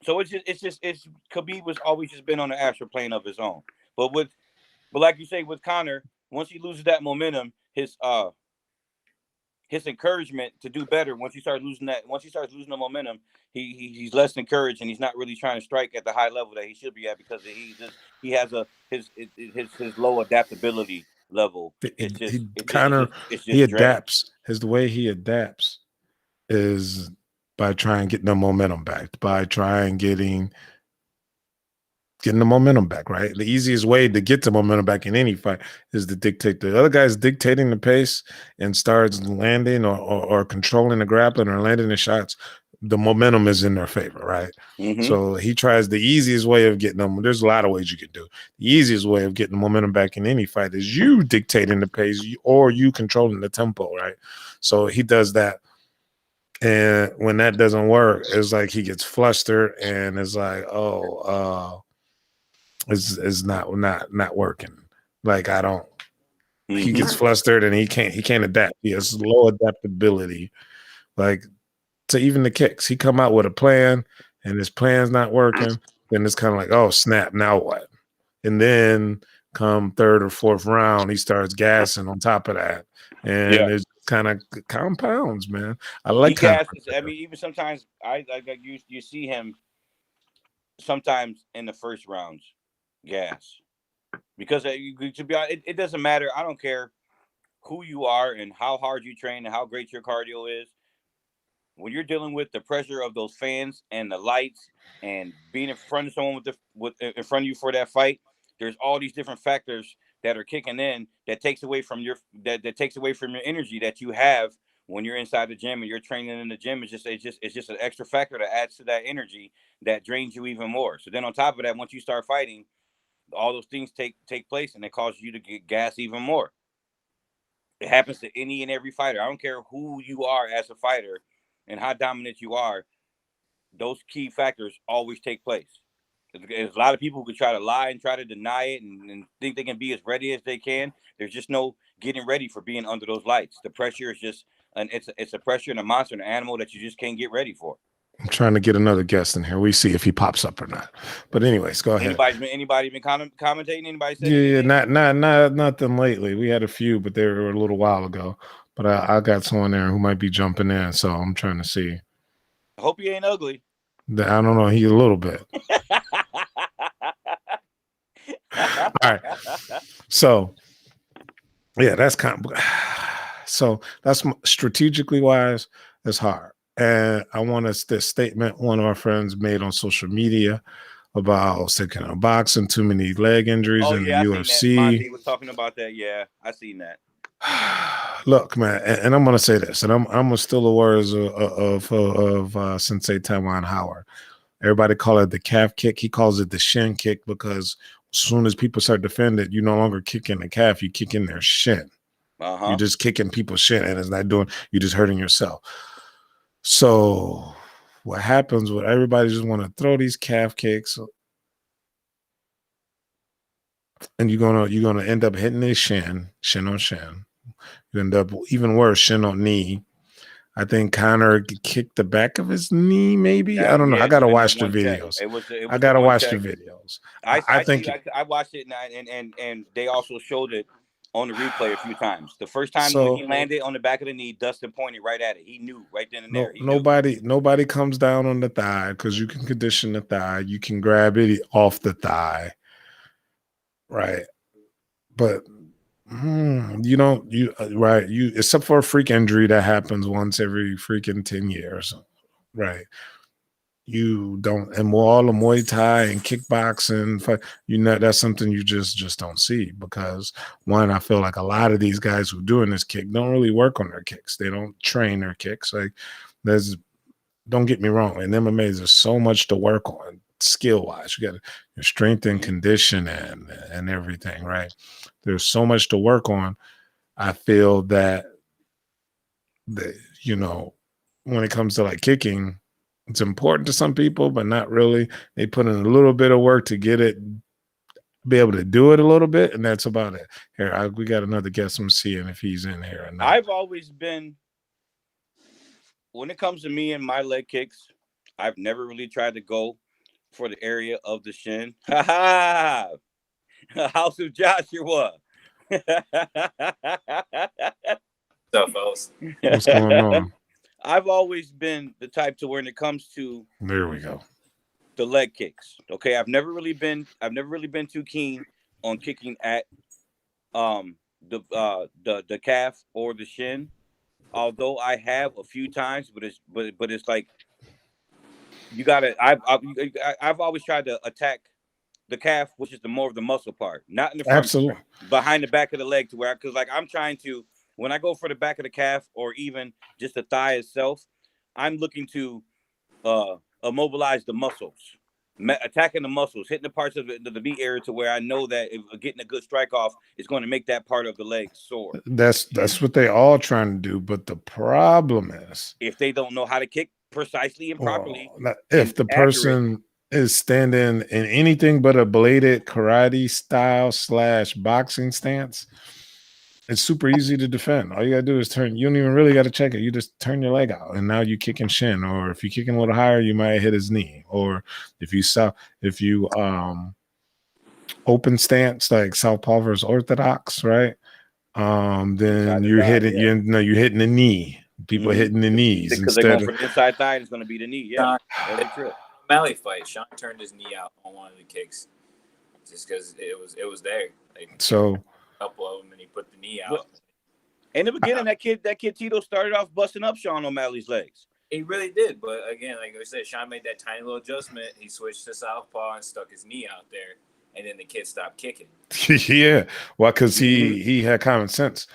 So Khabib was always just been on the astral plane of his own. But like you say with Conor, once he loses that momentum, his encouragement to do better. Once he starts losing the momentum, he's less encouraged, and he's not really trying to strike at the high level that he should be at because he has his low adaptability level. He adapts. The way he adapts is by trying to get the momentum back, by trying getting the momentum back, right? The easiest way to get the momentum back in any fight is to dictate. The other guy's dictating the pace and starts landing or controlling the grappling or landing the shots. The momentum is in their favor, right? So he tries the easiest way of getting them. There's a lot of ways you can do. The easiest way of getting the momentum back in any fight is you dictating the pace or you controlling the tempo, right? So he does that. And when that doesn't work, it's like he gets flustered and it's like, it's not working. Like he gets flustered and he can't adapt. He has low adaptability. Like to even the kicks. He come out with a plan, and his plan's not working. Then it's kind of like, oh snap, now what? And then come third or fourth round, he starts gassing on top of that, Yeah. and it kind of compounds, man. I He like kind of gasses. I mean, even sometimes I like you see him sometimes in the first rounds gas because to be honest, it doesn't matter. I don't care who you are and how hard you train and how great your cardio is. When you're dealing with the pressure of those fans and the lights and being in front of someone with in front of you for that fight, there's all these different factors that are kicking in that takes away from that takes away from your energy that you have when you're inside the gym and you're training in the gym. It's just an extra factor that adds to that energy that drains you even more. So then on top of that, once you start fighting, all those things take place and it causes you to get gas even more. It happens to any and every fighter. I don't care who you are as a fighter and how dominant you are. Those key factors always take place. There's a lot of people who could try to lie and try to deny it and think they can be as ready as they can. There's just no getting ready for being under those lights. The pressure is just it's a pressure and a monster and an animal that you just can't get ready for. I'm trying to get another guest in here. We see if he pops up or not. But anyways, go ahead. Anybody been commentating? Anybody said Yeah, anything? not nothing lately. We had a few, but they were a little while ago. But I got someone there who might be jumping in, so I'm trying to see. I hope he ain't ugly. I don't know. He a little bit. All right. So yeah, that's kind of so that's strategically wise, it's hard. And I want us this statement one of our friends made on social media about sticking on boxing, too many leg injuries Oh in the yeah, I seen that. UFC. Monty was talking about that. Yeah, I seen that. Look, man, and I'm gonna say this, and I'm gonna steal the words of Sensei Taiwan Howard. Everybody call it the calf kick. He calls it the shin kick because as soon as people start defending, you no longer kicking the calf, you kick in their shin. You're just kicking people's shin, and it's not doing. You're just hurting yourself. So what happens when everybody just want to throw these calf kicks, and you're gonna end up hitting their shin on shin. You end up even worse, shin on knee. I think Connor kicked the back of his knee, maybe. I don't know. I gotta watch the videos. I gotta watch the videos. I think I watched it and they also showed it on the replay a few times. The first time when he landed on the back of the knee, Dustin pointed right at it. He knew right then and there. Nobody comes down on the thigh because you can condition the thigh. You can grab it off the thigh, right? But you don't right, you except for a freak injury that happens once every freaking 10 years, right? You don't, and all the Muay Thai and kickboxing, that's something you just don't see because one, I feel like a lot of these guys who doing this kick don't really work on their kicks. They don't train their kicks. Like don't get me wrong, in MMA there's so much to work on skill wise. You got your strength and condition and everything, right? There's so much to work on. I feel that when it comes to like kicking, it's important to some people, but not really. They put in a little bit of work to get it, be able to do it a little bit, and that's about it. Here, we got another guest. I'm seeing if he's in here or not. I've always been, when it comes to me and my leg kicks, I've never really tried to go for the area of the shin. Ha ha! House of Joshua. What's going on? I've always been the type to when it comes to there we go, the leg kicks. Okay, I've never really been too keen on kicking at the calf or the shin. Although I have a few times, but it's like you gotta. I've always tried to attack the calf, which is the more of the muscle part, not in the front, absolutely behind the back of the leg, to where because like I'm trying to. When I go for the back of the calf or even just the thigh itself, I'm looking to immobilize the muscles, attacking the muscles, hitting the parts of the meat area to where I know that if getting a good strike off is going to make that part of the leg sore. That's what they all trying to do. But the problem is if they don't know how to kick precisely and properly. If the person is standing in anything but a bladed karate style / boxing stance, It's super easy to defend. All you gotta do is turn. You don't even really gotta check it. You just turn your leg out, and now you kicking shin. Or if you're kicking a little higher, you might hit his knee. Or if you open stance like southpaw versus orthodox, right? Then Inside the you're thigh, hitting. yeah. You're hitting the knee. People Mm-hmm. hitting the knees Because they're going instead for of. the inside thigh, and it's going to be the knee. Yeah, Sean, every trip. O'Malley fight. Sean turned his knee out on one of the kicks, just because it was there. Like, So a couple of them, and he put the knee out. But in the beginning, that kid Tito started off busting up Sean O'Malley's legs. He really did, but again, like I said, Sean made that tiny little adjustment. He switched to southpaw and stuck his knee out there, and then the kid stopped kicking. yeah, well, because he had common sense.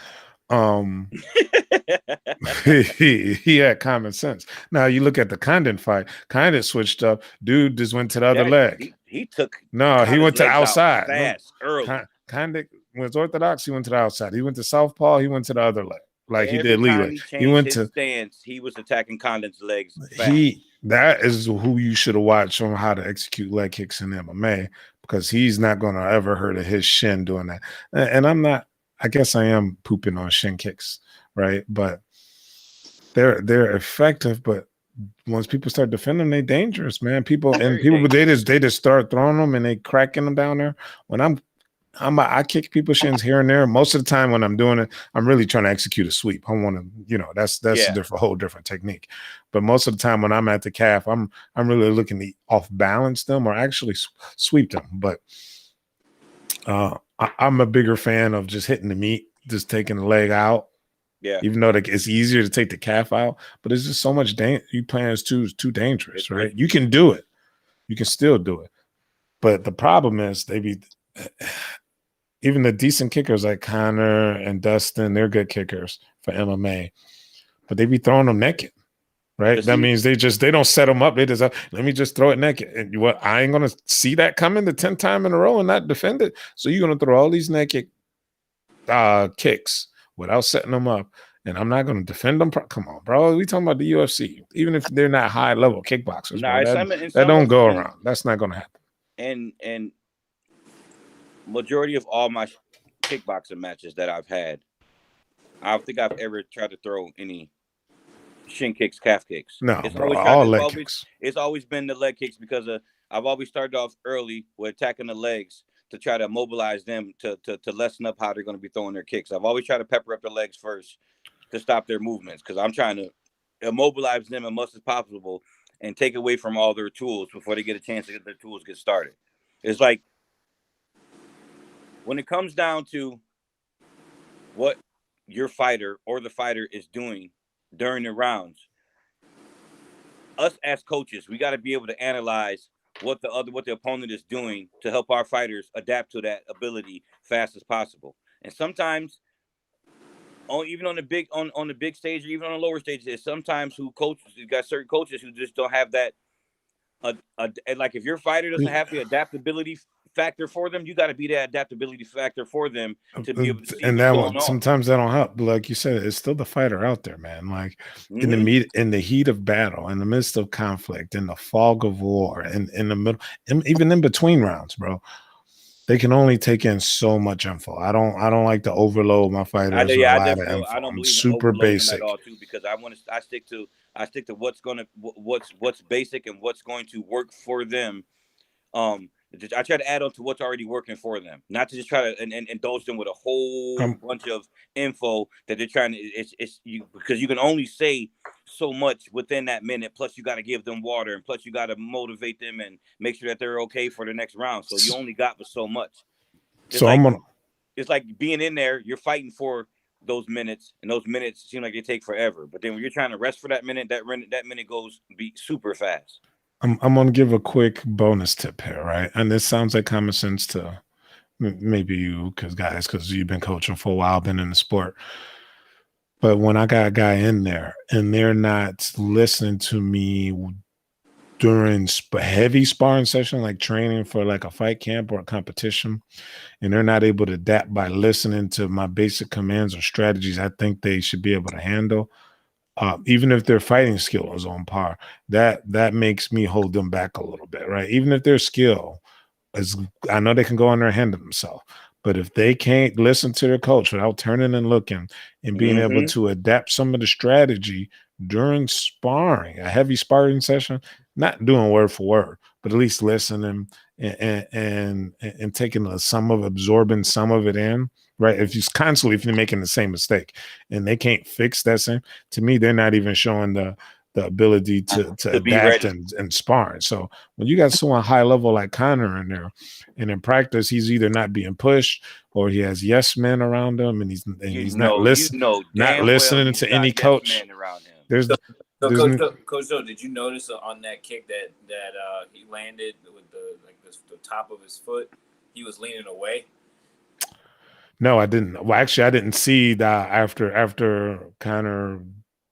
He had common sense. Now you look at the Condon fight. Condon switched up. Dude just went to the other leg. He took. No, he went to outside. Fast, early. Condon was orthodox. He went to the outside. He went to southpaw. He went to the other leg. Like Every he did legally. He went to stance. He was attacking Condon's legs. Fast. That is who you should have watched on how to execute leg kicks in MMA, because he's not going to ever hurt his shin doing that. And I'm not. I guess I am pooping on shin kicks, right? But they're effective. But once people start defending, they're dangerous, man. People they just start throwing them and they cracking them down there. When I kick people's shins here and there. Most of the time when I'm doing it, I'm really trying to execute a sweep. I want to, that's a whole different technique. But most of the time when I'm at the calf, I'm really looking to off balance them or actually sweep them. But I'm a bigger fan of just hitting the meat, just taking the leg out. Yeah. Even though it's easier to take the calf out, but it's just so much you playing is too dangerous, right? You can do it. You can still do it. But the problem is even the decent kickers like Connor and Dustin, they're good kickers for MMA, but they be throwing them naked, right? That means they don't set them up. They just let me just throw it naked. And what, I ain't gonna see that coming the 10th time in a row and not defend it. So you're gonna throw all these naked kicks without setting them up, and I'm not gonna defend them. Come on, bro. We talking about the UFC. Even if they're not high level kickboxers, that don't go around. That's not gonna happen. And majority of all my kickboxing matches that I've had, I don't think I've ever tried to throw any shin kicks, calf kicks. No, all leg kicks. It's always been the leg kicks because I've always started off early with attacking the legs to try to mobilize them to lessen up how they're going to be throwing their kicks. I've always tried to pepper up the legs first to stop their movements because I'm trying to immobilize them as much as possible and take away from all their tools before they get a chance to get their tools get started. It's like when it comes down to what your fighter or the fighter is doing during the rounds, us as coaches, we got to be able to analyze what the opponent is doing to help our fighters adapt to that ability fast as possible. And sometimes, even on the big stage or even on the lower stage, there's sometimes you got certain coaches who just don't have that. Like if your fighter doesn't have the adaptability factor for them, you got to be that adaptability factor for them to be able to see. And sometimes that don't help. But like you said, it's still the fighter out there, man. Like in the heat of battle, in the midst of conflict, in the fog of war, in the middle, even in between rounds, bro. They can only take in so much info. I don't like to overload my fighters. I don't believe super basic at all too, because I stick to what's basic and what's going to work for them. I try to add on to what's already working for them, not to just try to and indulge them with a whole bunch of info that they're trying to. Because you can only say so much within that minute. Plus, you got to give them water, and plus, you got to motivate them and make sure that they're okay for the next round. So you only got so much. It's like being in there. You're fighting for those minutes, and those minutes seem like they take forever. But then when you're trying to rest for that minute goes be super fast. I'm going to give a quick bonus tip here, right? And this sounds like common sense to maybe you, because you've been coaching for a while, been in the sport. But when I got a guy in there and they're not listening to me during heavy sparring session, like training for like a fight camp or a competition, and they're not able to adapt by listening to my basic commands or strategies I think they should be able to handle, even if their fighting skill is on par, that makes me hold them back a little bit, right? Even if their skill is, I know they can go in there and handle themselves, But if they can't listen to their coach without turning and looking and being able to adapt some of the strategy during sparring, a heavy sparring session, not doing word for word, but at least listening and taking absorbing some of it in, right? If you're making the same mistake and they can't fix that same, to me, they're not even showing the ability to adapt and spar. So when you got someone high level like Connor in there, and in practice he's either not being pushed or he has yes men around him, and he's not listening to any coach. Around him. Coach Joe, did you notice on that kick that he landed with the top of his foot, he was leaning away? No, I didn't. Well, actually, I didn't see that after Connor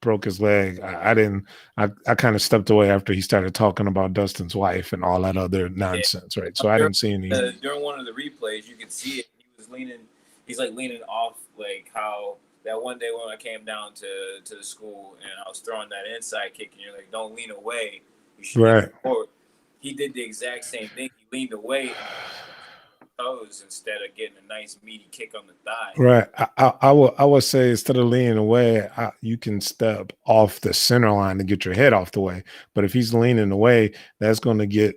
broke his leg. I didn't. I kind of stepped away after he started talking about Dustin's wife and all that other nonsense, right? So I didn't see any. During one of the replays, you could see it. He was leaning. He's like leaning off, like how that one day when I came down to the school and I was throwing that inside kick, and you're like, "Don't lean away. You should lean forward." He did the exact same thing. He leaned away toes instead of getting a nice meaty kick on the thigh. Right. I would say instead of leaning away, you can step off the center line to get your head off the way. But if he's leaning away, that's going to get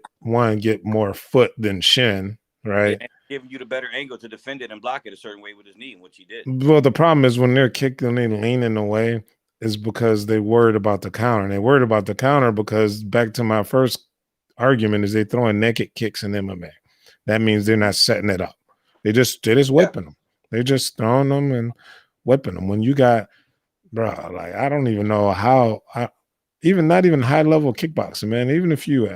more foot than shin, right? Yeah, giving you the better angle to defend it and block it a certain way with his knee, which he did. Well, the problem is when they're kicking and leaning away is because they worried about the counter. And they worried about the counter because back to my first argument is they throwing naked kicks in MMA. That means they're not setting it up. They're just whipping them. They're just throwing them and whipping them. When you got, bro, like I don't even know how. Not even high level kickboxing, man. Even if you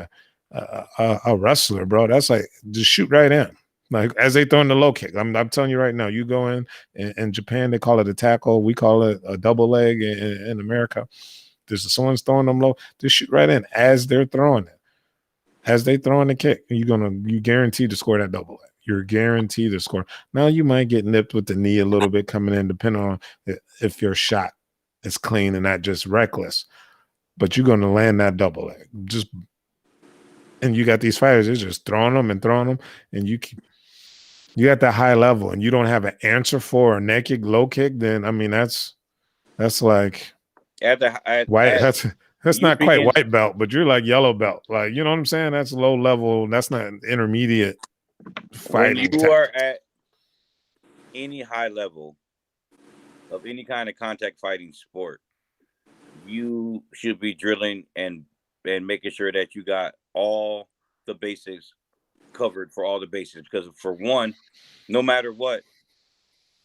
a wrestler, bro, that's like just shoot right in. Like as they throwing the low kick. I'm telling you right now. You go in Japan, they call it a tackle. We call it a double leg in America. There's someone's throwing them low. Just shoot right in as they're throwing it. As they throwing the kick, you guaranteed to score that double leg. You're guaranteed to score. Now you might get nipped with the knee a little bit coming in, depending on if your shot is clean and not just reckless. But you're going to land that double leg. And you got these fighters, they're just throwing them, and you got that high level, and you don't have an answer for a neck kick, low kick. Then I mean that's like That's not quite white belt, but you're like yellow belt. Like, you know what I'm saying? That's low level. That's not intermediate fighting. When you are at any high level of any kind of contact fighting sport, you should be drilling and making sure that you got all the basics covered for all the basics. Because for one, no matter what,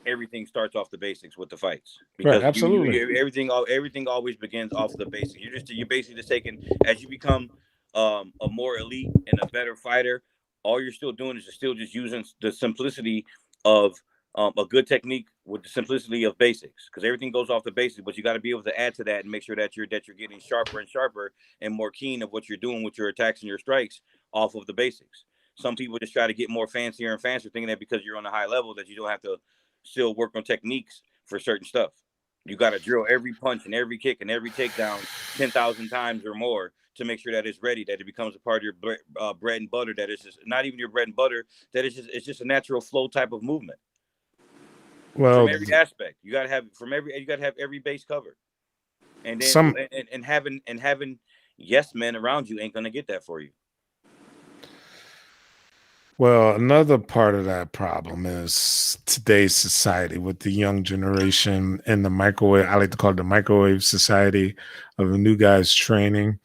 everything starts off the basics with the fights, because absolutely everything always begins off the basics. You're basically just taking, as you become a more elite and a better fighter, all you're still doing is you're just using the simplicity of a good technique with the simplicity of basics, because everything goes off the basics, but you got to be able to add to that and make sure that you're getting sharper and sharper and more keen of what you're doing with your attacks and your strikes off of the basics. Some people just try to get more fancier and fancier, thinking that because you're on a high level that you don't have to still work on techniques for certain stuff. You got to drill every punch and every kick and every takedown 10,000 times or more to make sure that it's ready, that it becomes a part of your bread and butter, that it's just not even your bread and butter, that it's just a natural flow type of movement. Well, from every aspect, you got to have every base covered. And then having yes men around you ain't going to get that for you. Well, another part of that problem is today's society with the young generation and the microwave. I like to call it the microwave society of the new guys training.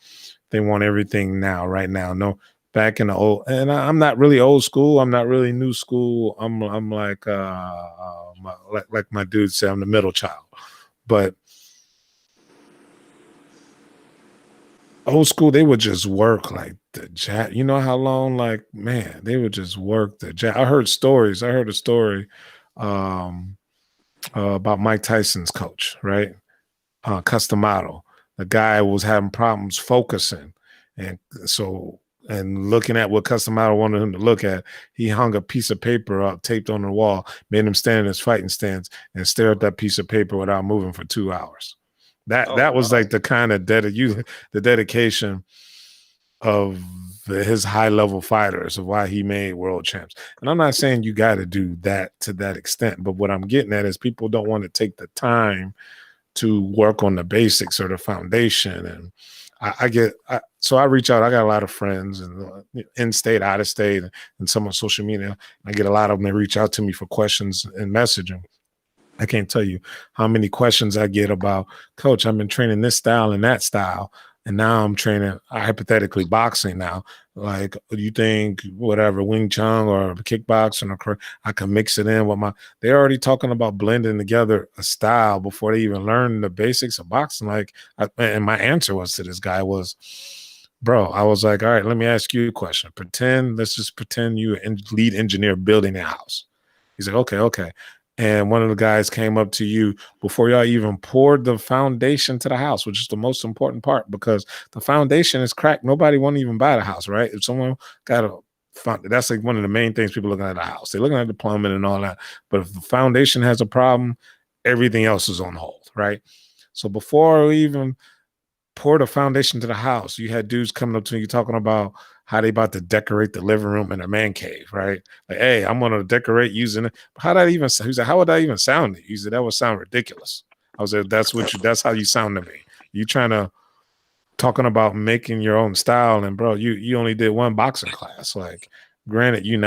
They want everything now, right now. No, back in the old, and I'm not really old school. I'm not really new school. I'm like my dude said, I'm the middle child. But old school, they would just work like the jab. You know how long? Like, man, they would just work the jab. I heard stories. I heard a story about Mike Tyson's coach, right? Customato. The guy was having problems focusing. And looking at what Customato wanted him to look at, he hung a piece of paper up, taped on the wall, made him stand in his fighting stance and stare at that piece of paper without moving for 2 hours. That was like the kind of dedication of his high level fighters, of why he made world champs. And I'm not saying you got to do that to that extent, but what I'm getting at is people don't want to take the time to work on the basics or the foundation. And so I reach out. I got a lot of friends and in state, out of state, and some on social media. I get a lot of them. They reach out to me for questions and messaging. I can't tell you how many questions I get about, Coach, I've been training this style and that style, and now I'm training hypothetically boxing now. Like, do you think whatever, Wing Chun or kickboxing, or I can mix it in with they're already talking about blending together a style before they even learn the basics of boxing. And my answer was to this guy was, bro, I was like, all right, let me ask you a question. Let's just pretend you lead engineer building a house. He's like, okay. And one of the guys came up to you before y'all even poured the foundation to the house, which is the most important part, because the foundation is cracked. Nobody won't even buy the house, right? If someone got that's like one of the main things people looking at the house. They're looking at the plumbing and all that. But if the foundation has a problem, everything else is on hold, right? So before we even pour the foundation to the house, you had dudes coming up to you talking about how they about to decorate the living room in a man cave, right? Like, hey, I'm gonna decorate using it. How that even? He said, how would that even sound to you? He said, that would sound ridiculous. I was like, that's how you sound to me. You trying to talking about making your own style, and bro, you only did one boxing class. Like, granted, you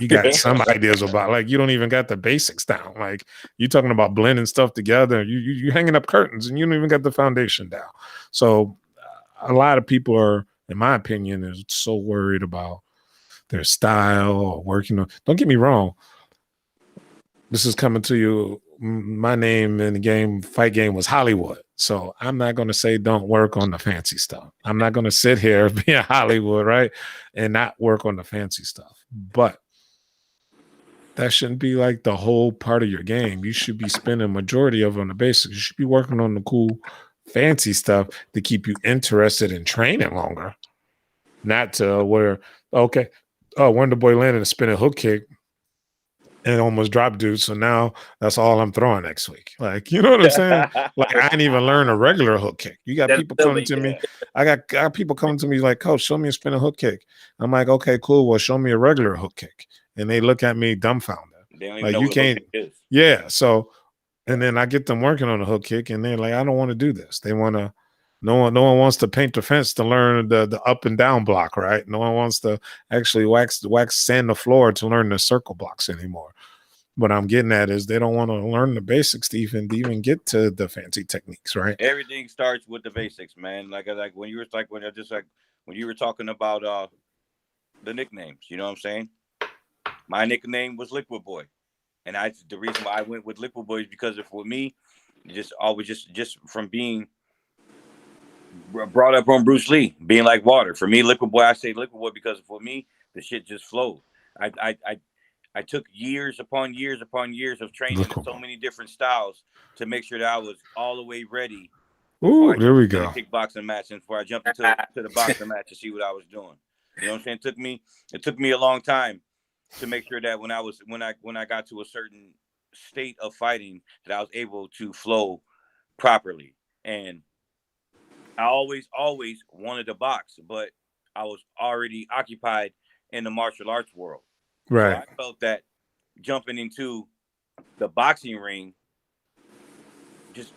got some ideas about, like, you don't even got the basics down. Like, you talking about blending stuff together. You hanging up curtains and you don't even got the foundation down. So a lot of people are, in my opinion, is so worried about their style or working on. Don't get me wrong. This is coming to you. My name in the fight game was Hollywood. So I'm not going to say don't work on the fancy stuff. I'm not going to sit here be in Hollywood, right, and not work on the fancy stuff. But that shouldn't be like the whole part of your game. You should be spending majority of it on the basics. You should be working on the cool, fancy stuff to keep you interested in training longer. Not to where, okay, Wonder Boy landed a spinning hook kick and almost dropped dude. So now that's all I'm throwing next week. Like, you know what I'm saying? Like, I didn't even learn a regular hook kick. You got people coming to me. I got people coming to me like, Coach, show me a spinning hook kick. I'm like, okay, cool. Well, show me a regular hook kick. And they look at me dumbfounded. They don't even like, know you what can't. hook kick is. Yeah. So, and then I get them working on a hook kick, and they're like, I don't want to do this. They want to. No one wants to paint the fence to learn the up and down block, right? No one wants to actually wax sand the floor to learn the circle blocks anymore. What I'm getting at is they don't want to learn the basics to even get to the fancy techniques, right? Everything starts with the basics, man. Like when you were talking about the nicknames, you know what I'm saying? My nickname was Liquid Boy, and the reason why I went with Liquid Boy is because for me, just always just from being brought up on Bruce Lee, being like water. For me, Liquid Boy, I say Liquid Boy because for me, the shit just flowed. I took years upon years upon years of training in so many different styles to make sure that I was all the way ready. Ooh, there we go. The kickboxing match, and before I jumped into the boxing match to see what I was doing. You know what I'm saying? It took me a long time to make sure that when I got to a certain state of fighting, that I was able to flow properly. And I always wanted to box, but I was already occupied in the martial arts world. Right. So I felt that jumping into the boxing ring, just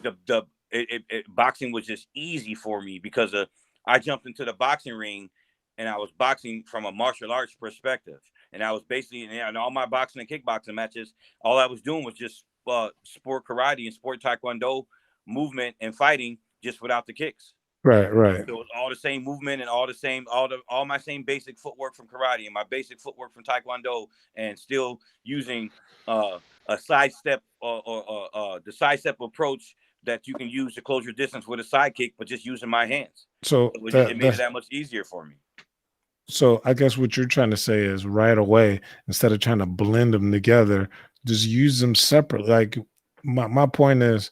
boxing was just easy for me because I jumped into the boxing ring and I was boxing from a martial arts perspective. And I was basically in all my boxing and kickboxing matches, all I was doing was just sport karate and sport taekwondo movement and fighting, just without the kicks. Right. So it was all the same movement and all my same basic footwork from karate and my basic footwork from taekwondo, and still using a sidestep or the sidestep approach that you can use to close your distance with a side kick, but just using my hands. So it made it that much easier for me. So I guess what you're trying to say is right away, instead of trying to blend them together, just use them separately. Like my point is,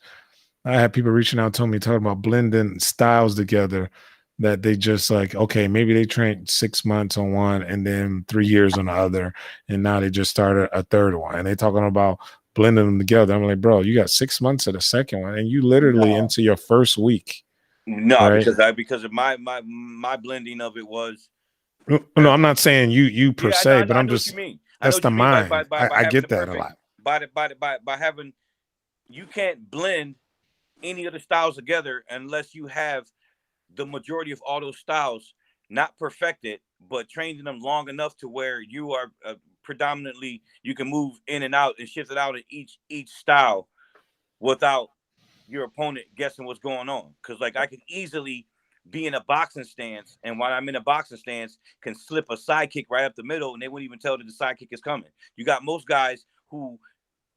I had people reaching out to me talking about blending styles together, that they just like, okay, maybe they trained 6 months on one and then 3 years on the other, and now they just started a third one, and they talking about blending them together. I'm like, bro, you got 6 months of the second one, and you literally into your first week. No, right? because of my blending of it was No, I'm not saying you per se, but I I'm know what you just mean. I know that's what the you mean mind. by I having get the that a perfect lot. by having you can't blend any of the styles together unless you have the majority of all those styles not perfected, but trained in them long enough to where you are predominantly you can move in and out and shift it out in each style without your opponent guessing what's going on. Because like I can easily be in a boxing stance, and while I'm in a boxing stance, can slip a side kick right up the middle, and they wouldn't even tell that the side kick is coming. You got most guys who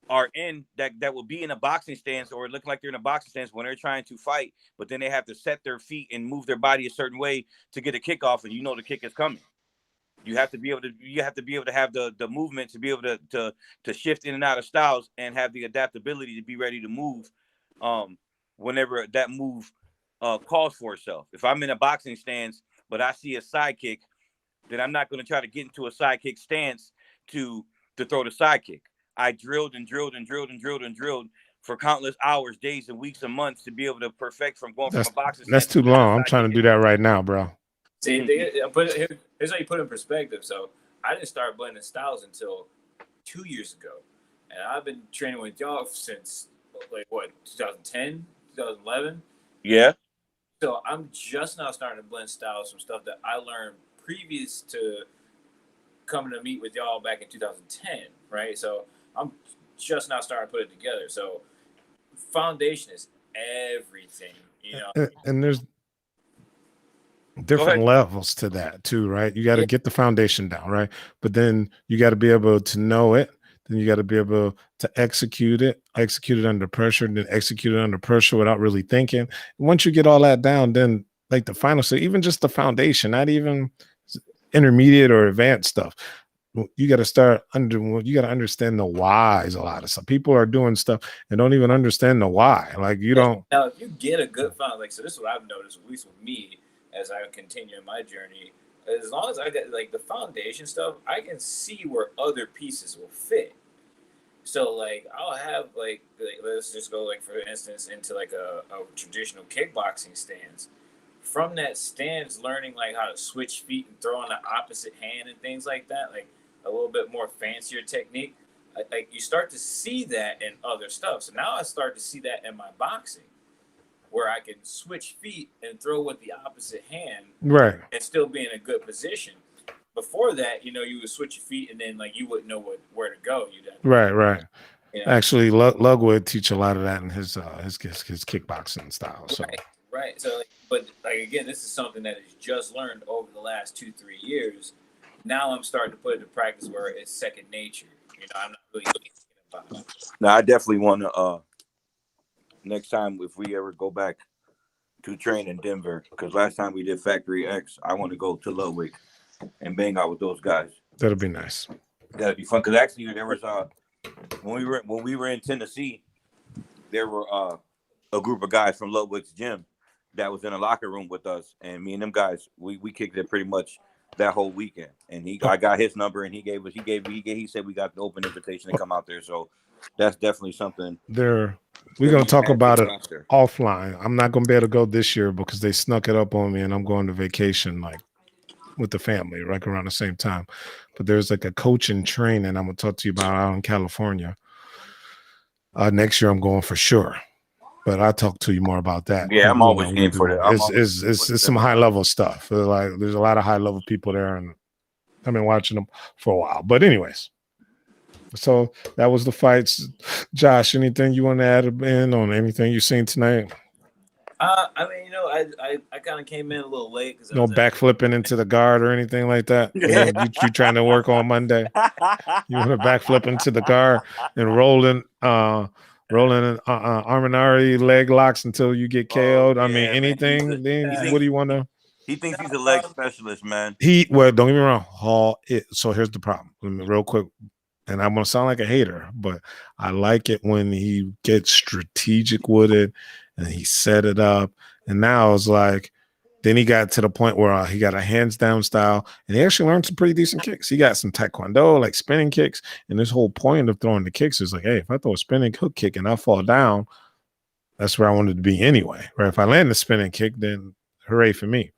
are in that will be in a boxing stance or look like they're in a boxing stance when they're trying to fight, but then they have to set their feet and move their body a certain way to get a kick off, and you know the kick is coming. You have to be able to have the movement to be able to shift in and out of styles and have the adaptability to be ready to move whenever that move calls for itself. If I'm in a boxing stance but I see a side kick, then I'm not going to try to get into a side kick stance to throw the side kick. I drilled and drilled and drilled and drilled and drilled for countless hours, days and weeks and months to be able to perfect from going from a boxing That's stance too to a long. I'm side trying kick. to do that right now, bro. See, here's how you put it in perspective. So I didn't start blending styles until 2 years ago, and I've been training with y'all since like what 2010, 2011. Yeah. So I'm just now starting to blend styles from stuff that I learned previous to coming to meet with y'all back in 2010, right? So I'm just now starting to put it together. So foundation is everything, you know. And there's different levels to that too, right? You got to get the foundation down, right? But then you got to be able to know it. Then you got to be able to execute it under pressure, and then execute it under pressure without really thinking. And once you get all that down, then like the final, so even just the foundation, not even intermediate or advanced stuff. You got to start you got to understand the whys. A lot of stuff people are doing stuff and don't even understand the why. Like you don't. Now, if you get a good foundation, like so, this is what I've noticed, at least with me, as I continue in my journey. As long as I get like the foundation stuff, I can see where other pieces will fit. So like I'll have like let's just go like for instance into like a traditional kickboxing stance. From that stance, learning like how to switch feet and throw on the opposite hand and things like that, like a little bit more fancier technique. Like you start to see that in other stuff. So now I start to see that in my boxing, where I can switch feet and throw with the opposite hand, right, and still be in a good position. Before that, you know, you would switch your feet and then like you wouldn't know where to go. You'd have to, right. you know? Actually, Lug would teach a lot of that in his kickboxing style. So right. So, but like again, this is something that is just learned over the last 2-3 years. Now I'm starting to put it to practice where it's second nature. You know, I'm not really thinking about it. Now I definitely want to next time if we ever go back to train in Denver, because last time we did Factory X, I want to go to Ludwig and bang out with those guys. That'll be nice. That'd be fun because actually there was when we were in Tennessee, there were a group of guys from Ludwig's gym that was in a locker room with us, and me and them guys we kicked it pretty much that whole weekend. And I got his number, and he said we got the open invitation to come out there. So that's definitely something. We're gonna talk about it offline. I'm not gonna be able to go this year because they snuck it up on me, and I'm going to vacation like with the family right around the same time. But there's like a coaching training I'm gonna talk to you about out in California. Next year I'm going for sure. But I'll talk to you more about that. Yeah, I'm always game for that. It's some high level stuff. Like there's a lot of high level people there, and I've been watching them for a while. But anyways, so that was the fights. Josh, anything you want to add in on anything you've seen tonight? I mean, you know, I kind of came in a little late because no backflipping into the guard or anything like that. You trying to work on Monday? You want to backflip into the guard and rolling arminari leg locks until you get KO'd. I mean, anything. What do you want to? He thinks he's a leg specialist, man. Well, don't get me wrong. So here's the problem. Real quick, and I'm gonna sound like a hater, but I like it when he gets strategic with it and he set it up. And now it's like, then he got to the point where he got a hands down style, and he actually learned some pretty decent kicks. He got some taekwondo, like spinning kicks. And this whole point of throwing the kicks is like, hey, if I throw a spinning hook kick and I fall down, that's where I wanted to be anyway. Right? If I land the spinning kick, then hooray for me.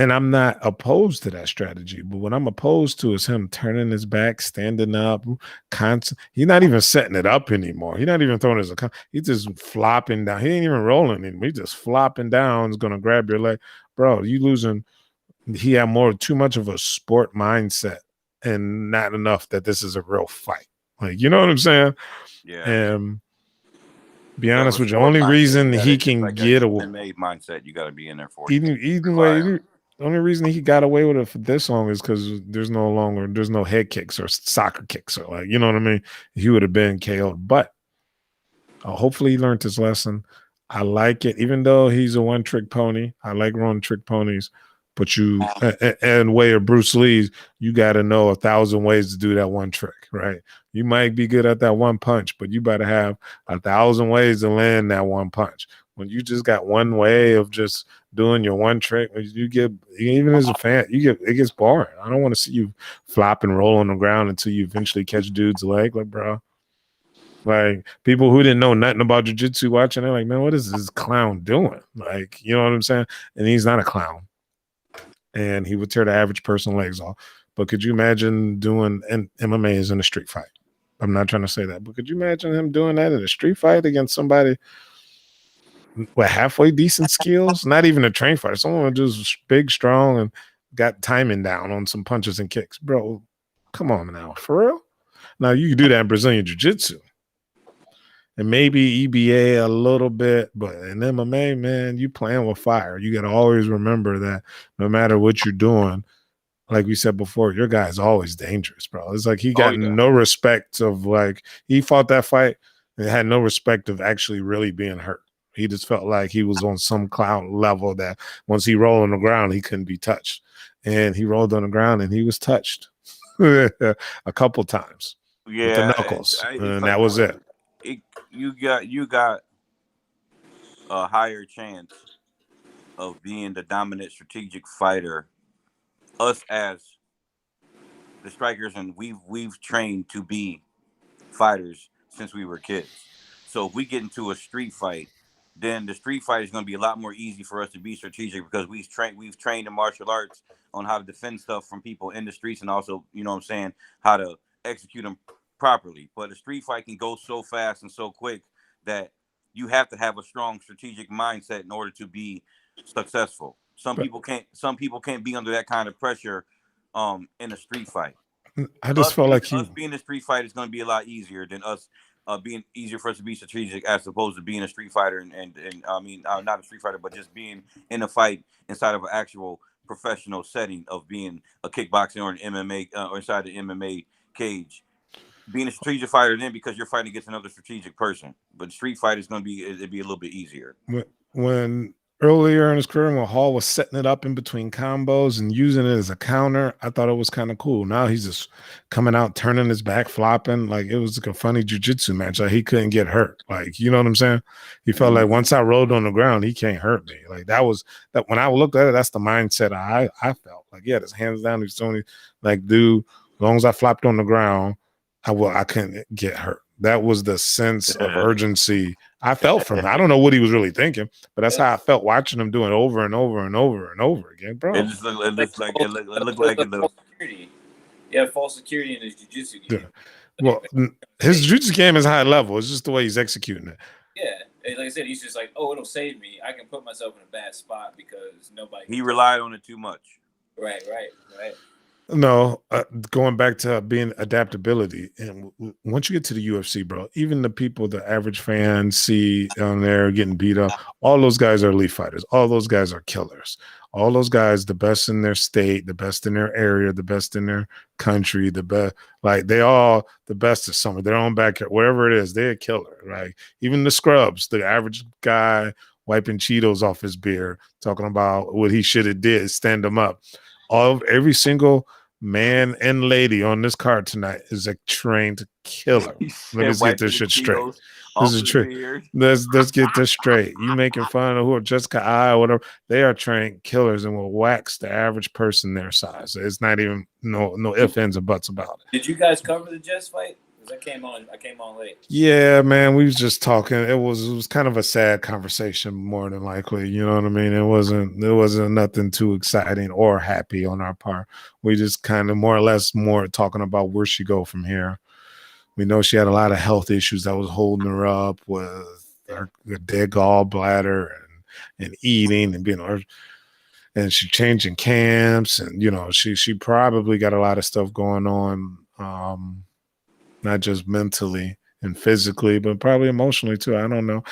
And I'm not opposed to that strategy, but what I'm opposed to is him turning his back, standing up, he's not even setting it up anymore. He's not even throwing his account. He's just flopping down. He ain't even rolling anymore. He's just flopping down. He's gonna grab your leg, bro. You losing. He had too much of a sport mindset, and not enough that this is a real fight. Like, you know what I'm saying? Yeah. And be So honest with you, sport only mindset, reason you he gotta- can like get a away. MMA mindset, you got to be in there for it. Even way, the only reason he got away with it for this long is because there's no head kicks or soccer kicks or, like, you know what I mean? He would have been KO'd. But hopefully he learned his lesson. I like it, even though he's a one-trick pony. I like one-trick ponies. But and way of Bruce Lee's, you got to know 1,000 ways to do that one trick, right? You might be good at that one punch, but you better have 1,000 ways to land that one punch. When you just got one way of just doing your one trick, you get, even as a fan, it gets boring. I don't want to see you flop and roll on the ground until you eventually catch dude's leg, like, bro. Like, people who didn't know nothing about jiu-jitsu watching, they're like, man, what is this clown doing? Like, you know what I'm saying? And he's not a clown. And he would tear the average person legs off. But could you imagine doing, and MMA is in a street fight. I'm not trying to say that, but could you imagine him doing that in a street fight against somebody with halfway decent skills? Not even a train fighter. Someone just big, strong, and got timing down on some punches and kicks. Bro, come on now. For real? Now, you can do that in Brazilian Jiu-Jitsu. And maybe EBA a little bit, but in MMA, man, you playing with fire. You got to always remember that no matter what you're doing, like we said before, your guy's always dangerous, bro. It's like he got no respect of, like, he fought that fight and had no respect of actually really being hurt. He just felt like he was on some clown level that once he rolled on the ground, he couldn't be touched. And he rolled on the ground and he was touched a couple times with the knuckles. And like, that was it. You got a higher chance of being the dominant strategic fighter. Us as the strikers, and we've trained to be fighters since we were kids. So if we get into a street fight, then the street fight is going to be a lot more easy for us to be strategic because we've trained in martial arts on how to defend stuff from people in the streets, and also, you know what I'm saying, how to execute them properly. But a street fight can go so fast and so quick that you have to have a strong strategic mindset in order to be successful. Some people can't be under that kind of pressure in a street fight. I just felt like us being a street fighter is going to be a lot easier than us being easier for us to be strategic as opposed to being a street fighter and I mean, not a street fighter, but just being in a fight inside of an actual professional setting of being a kickboxing or an MMA or inside the MMA cage. Being a strategic fighter then, because you're fighting against another strategic person, but street fight is going to be, it'd be a little bit easier. When earlier in his career, when Hall was setting it up in between combos and using it as a counter, I thought it was kind of cool. Now he's just coming out, turning his back, flopping. Like, it was like a funny jiu-jitsu match. Like, he couldn't get hurt. Like, you know what I'm saying? He felt like once I rolled on the ground, he can't hurt me. Like, that when I looked at it, that's the mindset I felt. Like, yeah, his hands down. He's only like, dude, as long as I flopped on the ground, I couldn't get hurt. That was the sense of urgency I felt from him. I don't know what he was really thinking, but that's how I felt watching him doing it over and over and over and over again, bro. It looked like security. Yeah, false security in his jiu-jitsu game. Yeah. Well, his jiu-jitsu game is high level. It's just the way he's executing it. Yeah, like I said, he's just like, oh, it'll save me. I can put myself in a bad spot because nobody. He relied on it too much. Right. No, going back to being adaptability. And once you get to the UFC, bro, even the people, the average fans see on there getting beat up, all those guys are elite fighters. All those guys are killers. All those guys, the best in their state, the best in their area, the best in their country, the best, like, they all the best at somewhere, their own backyard, wherever it is, they're a killer, right? Even the scrubs, the average guy wiping Cheetos off his beer, talking about what he should have did, stand him up. Every single man and lady on this card tonight is a trained killer. Let's get this shit straight. This is true. Let's get this straight. You making fun of who are Jessica I or whatever? They are trained killers and will wax the average person their size. It's not even no ifs, ands, or buts about it. Did you guys cover the Jess fight? Because I came on late. Yeah, man, we was just talking. It was kind of a sad conversation, more than likely. You know what I mean? It wasn't nothing too exciting or happy on our part. We just kind of more or less more talking about where she go from here. We know she had a lot of health issues that was holding her up with her dead gallbladder and eating and and she changing camps, and she probably got a lot of stuff going on, not just mentally and physically, but probably emotionally too. I don't know.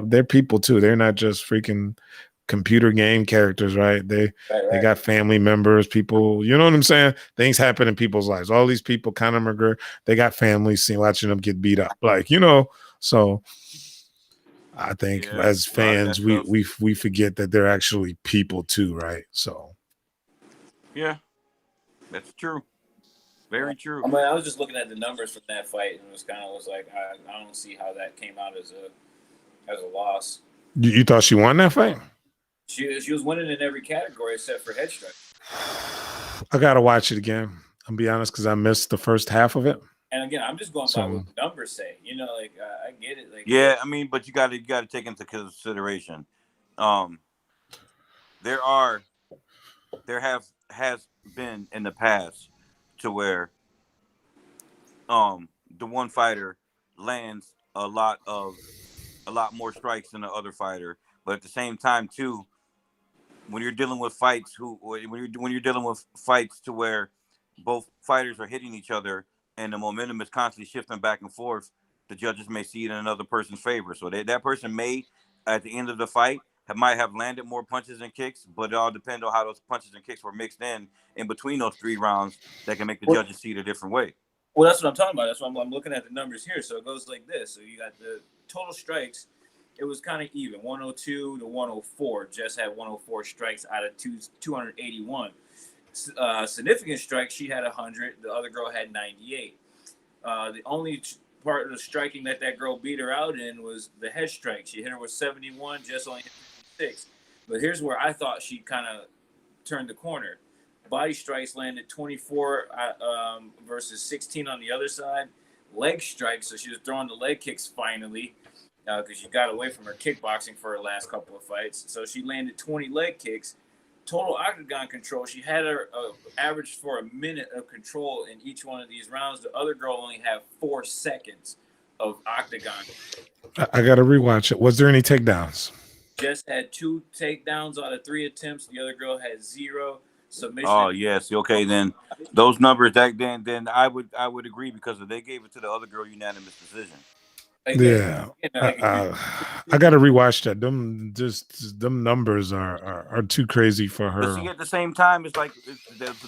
They're people too. They're not just freaking computer game characters, right? They got family members, people. You know what I'm saying? Things happen in people's lives. All these people, Conor McGregor, they got families, watching them get beat up, So I think as fans, we forget that they're actually people too, right? So yeah, that's true. Very true. I mean, I was just looking at the numbers from that fight, and it was like I don't see how that came out as a loss. You thought she won that fight? She was winning in every category except for head strike. I gotta watch it again. I'll be honest, because I missed the first half of it. And again, I'm just going by what the numbers say. I get it. Yeah, I mean, but you got to take into consideration. There has been in the past to where the one fighter lands a lot more strikes than the other fighter, but at the same time too, when you're dealing with fights when you're dealing with fights to where both fighters are hitting each other and the momentum is constantly shifting back and forth, the judges may see it in another person's favor. So that person may, at the end of the fight, might have landed more punches and kicks, but it all depends on how those punches and kicks were mixed in between those 3 rounds that can make the judges see it a different way. Well, that's what I'm talking about. That's why I'm looking at the numbers here. So it goes like this. So you got the total strikes. It was kind of even, 102 to 104. Jess had 104 strikes out of 281. Significant strikes, she had 100. The other girl had 98. The only part of the striking that girl beat her out in was the head strike. She hit her with 71. Jess only hit 56. But here's where I thought she kind of turned the corner. Body strikes landed 24 versus 16 on the other side. Leg strikes, so she was throwing the leg kicks finally because she got away from her kickboxing for her last couple of fights. So she landed 20 leg kicks. Total octagon control, she had her average for a minute of control in each one of these rounds. The other girl only had 4 seconds of octagon. I got to rewatch it. Was there any takedowns? Jess had 2 takedowns out of 3 attempts. The other girl had 0. Submission. Oh yes, okay. Then those numbers, then I would agree because they gave it to the other girl unanimous decision. Yeah, I got to rewatch that. Them numbers are too crazy for her. But see, at the same time, it's like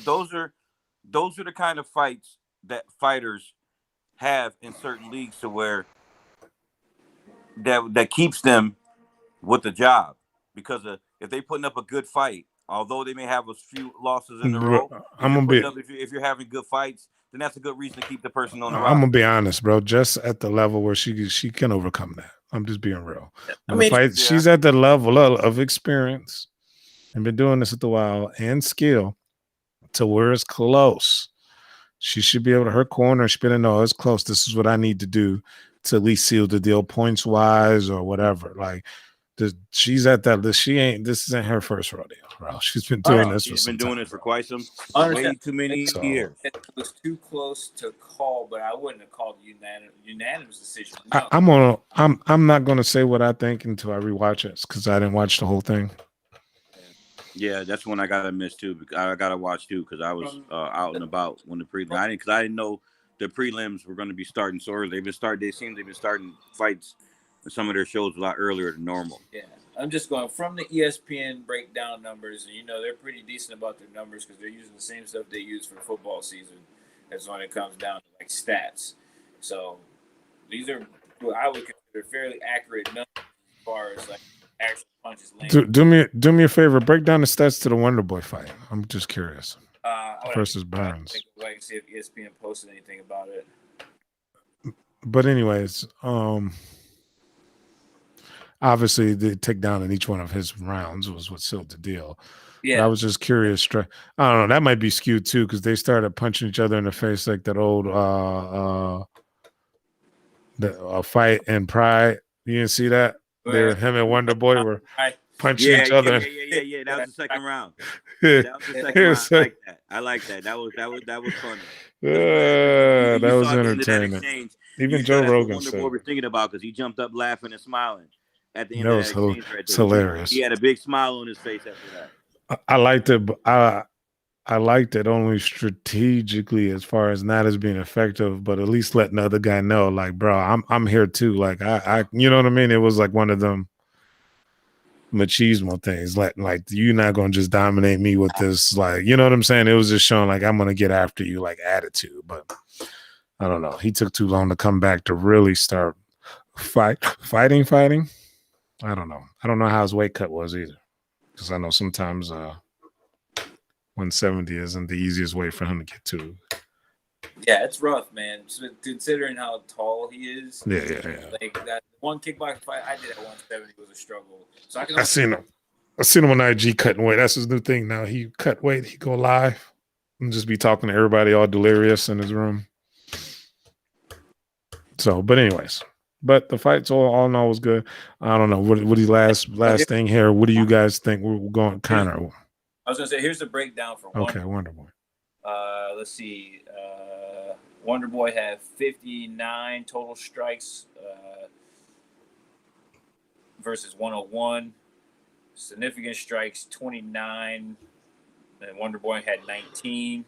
those are the kind of fights that fighters have in certain leagues to where that keeps them with the job, because if they putting up a good fight. Although they may have a few losses in a row, if you're having good fights, then that's a good reason to keep the person on the roster. I'm gonna be honest, bro. Just at the level where she can overcome that. I'm just being real. She's at the level of experience and been doing this a while and skill to where it's close. She should be able to her corner. She better know it's close. This is what I need to do to at least seal the deal points wise or whatever. Like. She's at that. This isn't her first rodeo, bro. She's been doing this. She's been doing this for quite some way too many years. It was too close to call, but I wouldn't have called unanimous decision. No. I'm not gonna say what I think until I rewatch it because I didn't watch the whole thing. Yeah, that's one I gotta miss too. I gotta watch too because I was out and about when the prelim. Because I didn't know the prelims were going to be starting so early. They've been starting fights. Some of their shows a lot earlier than normal. Yeah, I'm just going from the ESPN breakdown numbers, and they're pretty decent about their numbers because they're using the same stuff they use for football season. That's when it comes down to like stats. So these are what I would consider fairly accurate numbers as far as like actual punches landed. Do me a favor, break down the stats to the Wonder Boy fight. I'm just curious. Versus Burns. I can see if ESPN posted anything about it. But anyways, obviously, the takedown in each one of his rounds was what sealed the deal. Yeah, but I was just curious. I don't know. That might be skewed too because they started punching each other in the face like that old a fight in Pride. You didn't see that? There, him and Wonder Boy were punching each other. Yeah. That was the second round. Yeah. That was the second round. I like that. That was funny. That You was saw at the end of that entertaining. exchange. Even You Joe saw that's what Rogan Wonder said Boy was thinking about because he jumped up laughing and smiling at the end that of was that exchange right there. hilarious. He had a big smile on his face after that. I liked it. But I liked it only strategically as far as not as being effective, but at least letting the other guy know, like, bro, I'm here too. Like I you know what I mean? It was like one of them machismo things. Like you're not gonna just dominate me with this, like, you know what I'm saying? It was just showing like I'm gonna get after you, like attitude. But I don't know. He took too long to come back to really start fighting. I don't know. I don't know how his weight cut was either. Because I know sometimes 170 isn't the easiest way for him to get to. Yeah, it's rough, man. So considering how tall he is. Yeah. Like that one kickboxing fight I did at 170 was a struggle. So I seen him on IG cutting weight. That's his new thing now. He cut weight. He go live and just be talking to everybody all delirious in his room. So, but anyways, the fights all in all was good. I don't know. What the last thing here? What do you guys think we're going Connor? I was gonna say here's the breakdown for Wonder Boy. Let's see. Wonder Boy had 59 total strikes versus 101. Significant strikes 29, and Wonder Boy had 19.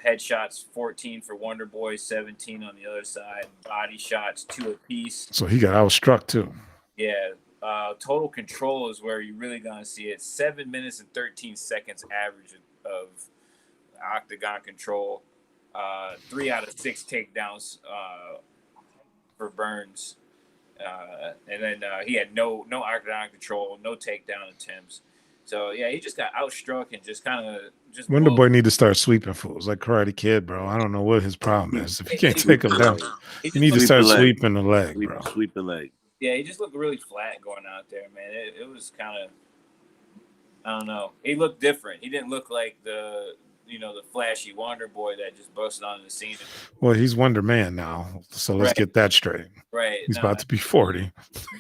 Headshots 14 for Wonder Boy, 17 on the other side. Body shots 2 apiece. So he got outstruck too. Yeah. Total control is where you really gonna see it. 7 minutes and 13 seconds average of octagon control. 3 out of 6 takedowns for Burns, and then he had no octagon control, no takedown attempts. So yeah, he just got outstruck and just kind of just. Wonder Boy need to start sweeping fools like Karate Kid, bro. I don't know what his problem is. If he can't take him down, you need to start sweeping the leg, bro. Sweep the leg. Yeah, he just looked really flat going out there, man. It was kind of, I don't know. He looked different. He didn't look like the flashy Wonder Boy that just busted onto the scene. Well, he's Wonder Man now, so let's get that straight. Right. He's about to be 40.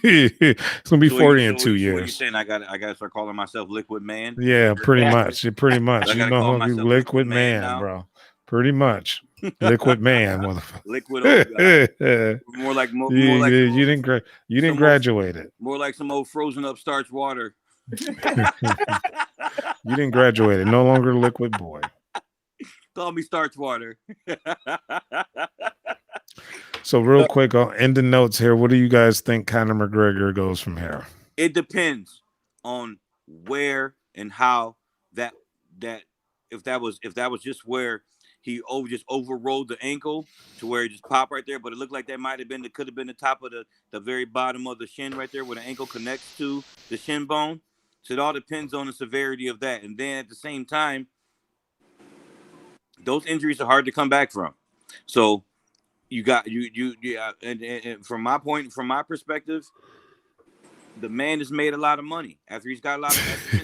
He's gonna be 40 in 2 years. What are you saying? I got to start calling myself Liquid Man. Yeah, pretty much. You know who Liquid Man, bro. Pretty much. Liquid Man, motherfucker. Liquid. more like you didn't graduate it. More like some old frozen up starch water. You didn't graduate it. No longer Liquid Boy. Call me starch water. So real quick, I'll end the notes here. What do you guys think Conor McGregor goes from here? It depends on where and how that if that was just where he just overrolled the ankle to where it just popped right there, but it looked like that could have been the top of the very bottom of the shin right there where the ankle connects to the shin bone. So it all depends on the severity of that. And then at the same time, those injuries are hard to come back from. So you got and from my perspective, the man has made a lot of money. After he's got a lot of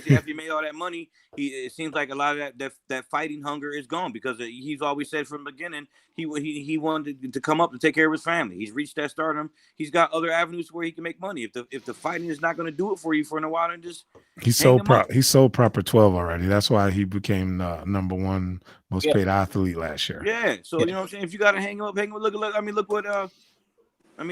after he made all that money, it seems like a lot of that fighting hunger is gone because he's always said from the beginning he wanted to come up to take care of his family. He's reached that stardom. He's got other avenues where he can make money. If the fighting is not going to do it for you for a while, then just he's sold Proper 12 already. That's why he became number 1 most paid athlete last year. Yeah. So you know what I'm saying? If you got to hang up. Look what.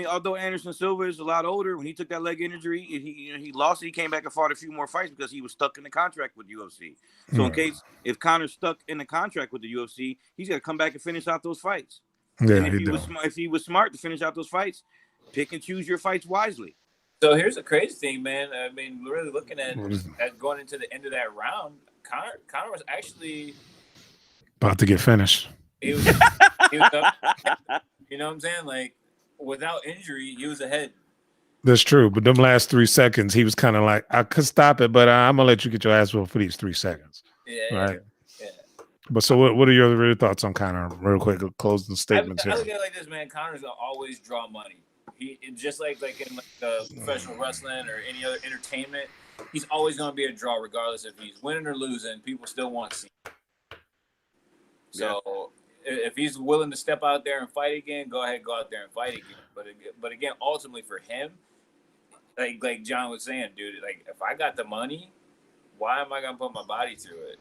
Although Anderson Silva is a lot older, when he took that leg injury, he lost. He came back and fought a few more fights because he was stuck in the contract with UFC. So in case if Conor's stuck in the contract with the UFC, he's got to come back and finish out those fights. Yeah, and if he was smart to finish out those fights, pick and choose your fights wisely. So here's the crazy thing, man. I mean, really looking at going into the end of that round, Conor was actually about to get finished. He was up, you know what I'm saying? Like, without injury, he was ahead. That's true, but them last 3 seconds, he was kind of like, I could stop it, but I'm gonna let you get your ass whooped for these 3 seconds. Yeah. Right. Yeah. But so, what are your real thoughts on Conor? Real quick, closing statements I here. look at it like this, man. Conor's gonna always draw money. He just like in professional wrestling or any other entertainment, he's always gonna be a draw, regardless if he's winning or losing. People still want to see him. So if he's willing to step out there and fight again, go ahead, go out there and fight again. But again, ultimately for him, like John was saying, dude, like if I got the money, why am I gonna put my body through it?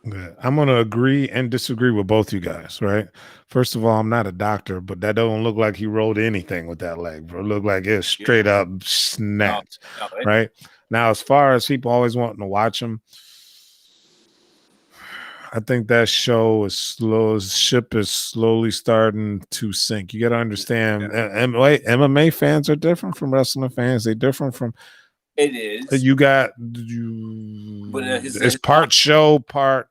Yeah, I'm gonna agree and disagree with both you guys, right? First of all, I'm not a doctor, but that don't look like he rolled anything with that leg, bro. It looked like it's straight up snapped, right? Now, as far as people always wanting to watch him, I think that ship is slowly starting to sink. You got to understand, MMA fans are different from wrestling fans. They're different from. It is. It's part show, part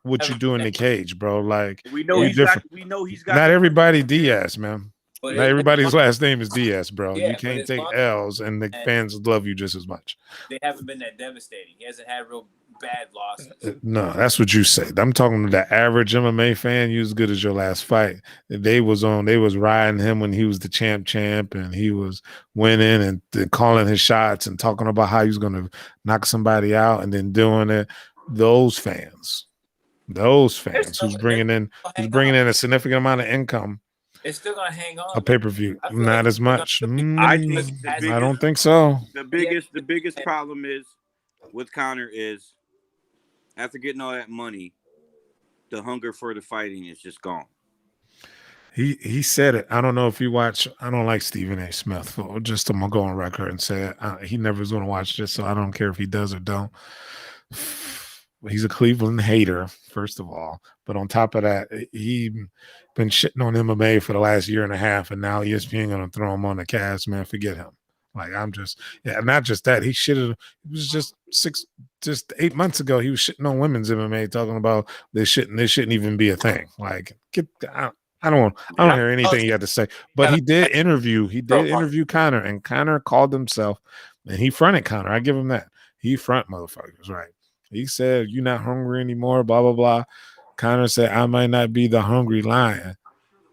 what you do in the cage, bro. Like we know he's got. Not everybody Diaz, man. Not everybody's last name is Diaz, bro. Yeah, you can't take L's, and the fans love you just as much. They haven't been that devastating. He hasn't had real bad losses. No, that's what you say. I'm talking to the average MMA fan. You as good as your last fight. They was riding him when he was the champ, and he was winning and calling his shots and talking about how he was going to knock somebody out and then doing it. Those fans who's bringing in a significant amount of income. It's still gonna hang on. A pay-per-view, not as much. I don't think so. The biggest problem is with Conor is after getting all that money, the hunger for the fighting is just gone. He said it. I don't know if you watch. I don't like Stephen A. Smith. Just I'm gonna go on record and say it. He never is gonna watch this, so I don't care if he does or don't. He's a Cleveland hater, first of all. But on top of that, he been shitting on MMA for the last year and a half, and now ESPN gonna throw him on the cast, man. Forget him. Like not just that. He shitted. It was just 8 months ago. He was shitting on women's MMA, talking about they shouldn't even be a thing. Like I don't hear anything he had to say. But he did interview Conor, and Conor called himself, and he fronted Conor. I give him that. He front motherfuckers, right? He said, "You're not hungry anymore." Blah blah blah. Conor said, "I might not be the hungry lion.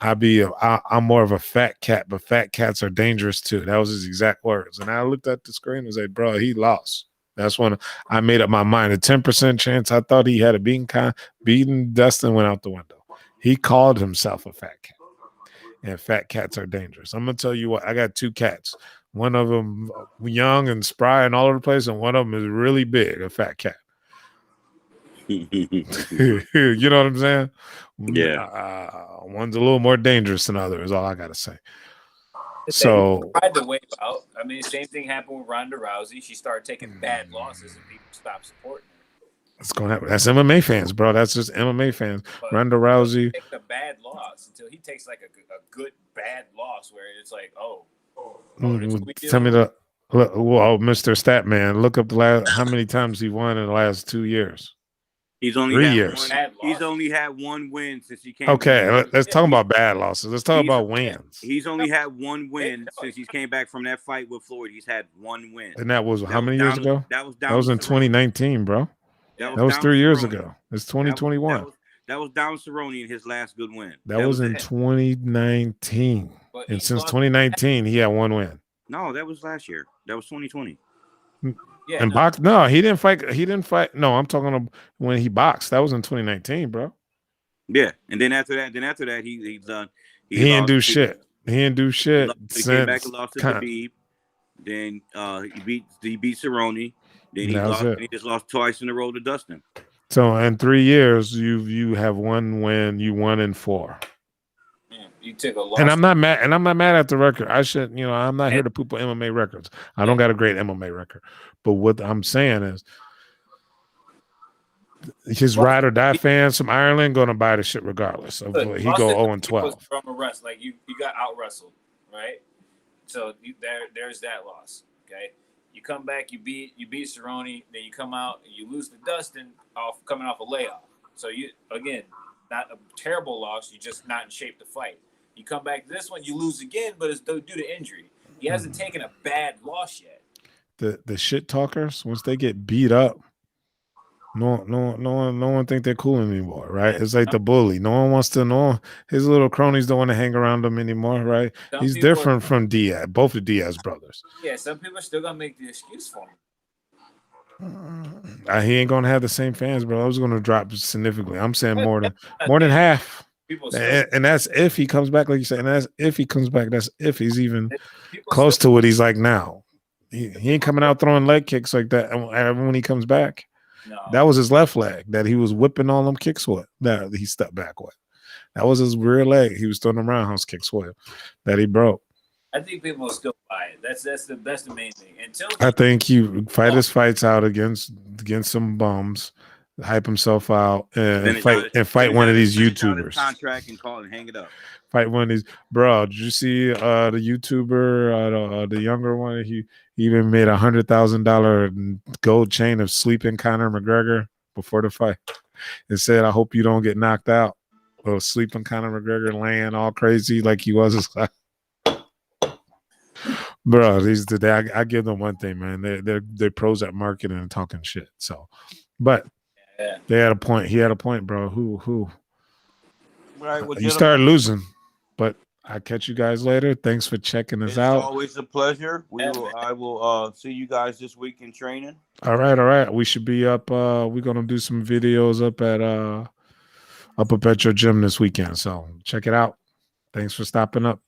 I'm more of a fat cat, but fat cats are dangerous too." That was his exact words. And I looked at the screen and was like, "Bro, he lost." That's when I made up my mind. A 10% chance I thought he had a beaten Dustin went out the window. He called himself a fat cat, and fat cats are dangerous. I'm gonna tell you what. I got 2 cats. One of them young and spry and all over the place, and one of them is really big, a fat cat. You know what I'm saying? Yeah. One's a little more dangerous than others, is all I gotta say. So tried to wave out. I mean, same thing happened with Ronda Rousey. She started taking bad losses and people stopped supporting her. It's gonna happen. That's MMA fans, bro. That's just MMA fans. But Ronda Rousey takes a bad loss until he takes like a good bad loss where it's like, tell me the Mr. Statman. Look up the last how many times he won in the last 2 years. He's only 3 years. He's only had 1 win since he came. Okay, let's talk about bad losses. Let's talk about wins. He's only had 1 win since he came back from that fight with Floyd. He's had 1 win. And that was how many years ago? That was in 2019, bro. That was 3 years ago. It's 2021. That was Donald Cerrone in his last good win. That was in 2019. And since 2019, he had 1 win. No, that was last year. That was 2020. Yeah, and box? No, he didn't fight. No, I'm talking about when he boxed. That was in 2019, bro. Yeah, and then after that, he done. He didn't do shit. He didn't do shit. He came back and lost to Khabib. Then he beat Cerrone. Then he just lost twice in a row to Dustin. So in 3 years, you have 1 win. You 1-4. You took a loss. And I'm not mad at the record. I should, I'm not here to poop on MMA records. I don't got a great MMA record. But what I'm saying is his ride or die fans from Ireland gonna buy the shit regardless of he go 0-12. From a wrestle, like you got out wrestled, right? So there's that loss. Okay. You come back, you beat Cerrone, then you come out and you lose to Dustin coming off a layoff. So you again, not a terrible loss, you're just not in shape to fight. You come back to this one, you lose again, but it's due to injury. He hasn't taken a bad loss yet. The shit talkers, once they get beat up, no one think they're cool anymore, right? It's like the bully. No one wants to know. His little cronies don't want to hang around him anymore, right? He's different from Diaz, both the Diaz brothers. Yeah, some people are still gonna make the excuse for him. He ain't gonna have the same fans, bro. I was gonna drop significantly. I'm saying more than think half. People still, And that's if he comes back, like you said. And that's if he comes back. That's if he's even people close still, to what he's like now. He ain't coming out throwing leg kicks like that when he comes back. no. That was his left leg that he was whipping all them kicks with. That he stepped back with. That was his rear leg. He was throwing them roundhouse kicks with that he broke. I think people will still buy it. That's the main thing. Until I think you fight his fights out against some bums, hype himself out, and fight one of these YouTubers. Contract and call and hang it up. Fight one of these, bro. Did you see the YouTuber, the younger one? He even made $100,000 gold chain of sleeping Conor McGregor before the fight. It said, "I hope you don't get knocked out." Or sleeping Conor McGregor laying all crazy like he was. Bro, I give them one thing, man. They're pros at marketing and talking shit. So, but they had a point. He had a point, bro. Who? Right. Well, you started losing, but I'll catch you guys later. Thanks for checking us out. It's always a pleasure. I will see you guys this week in training. All right. We should be up. We're gonna do some videos up at your gym this weekend. So check it out. Thanks for stopping up.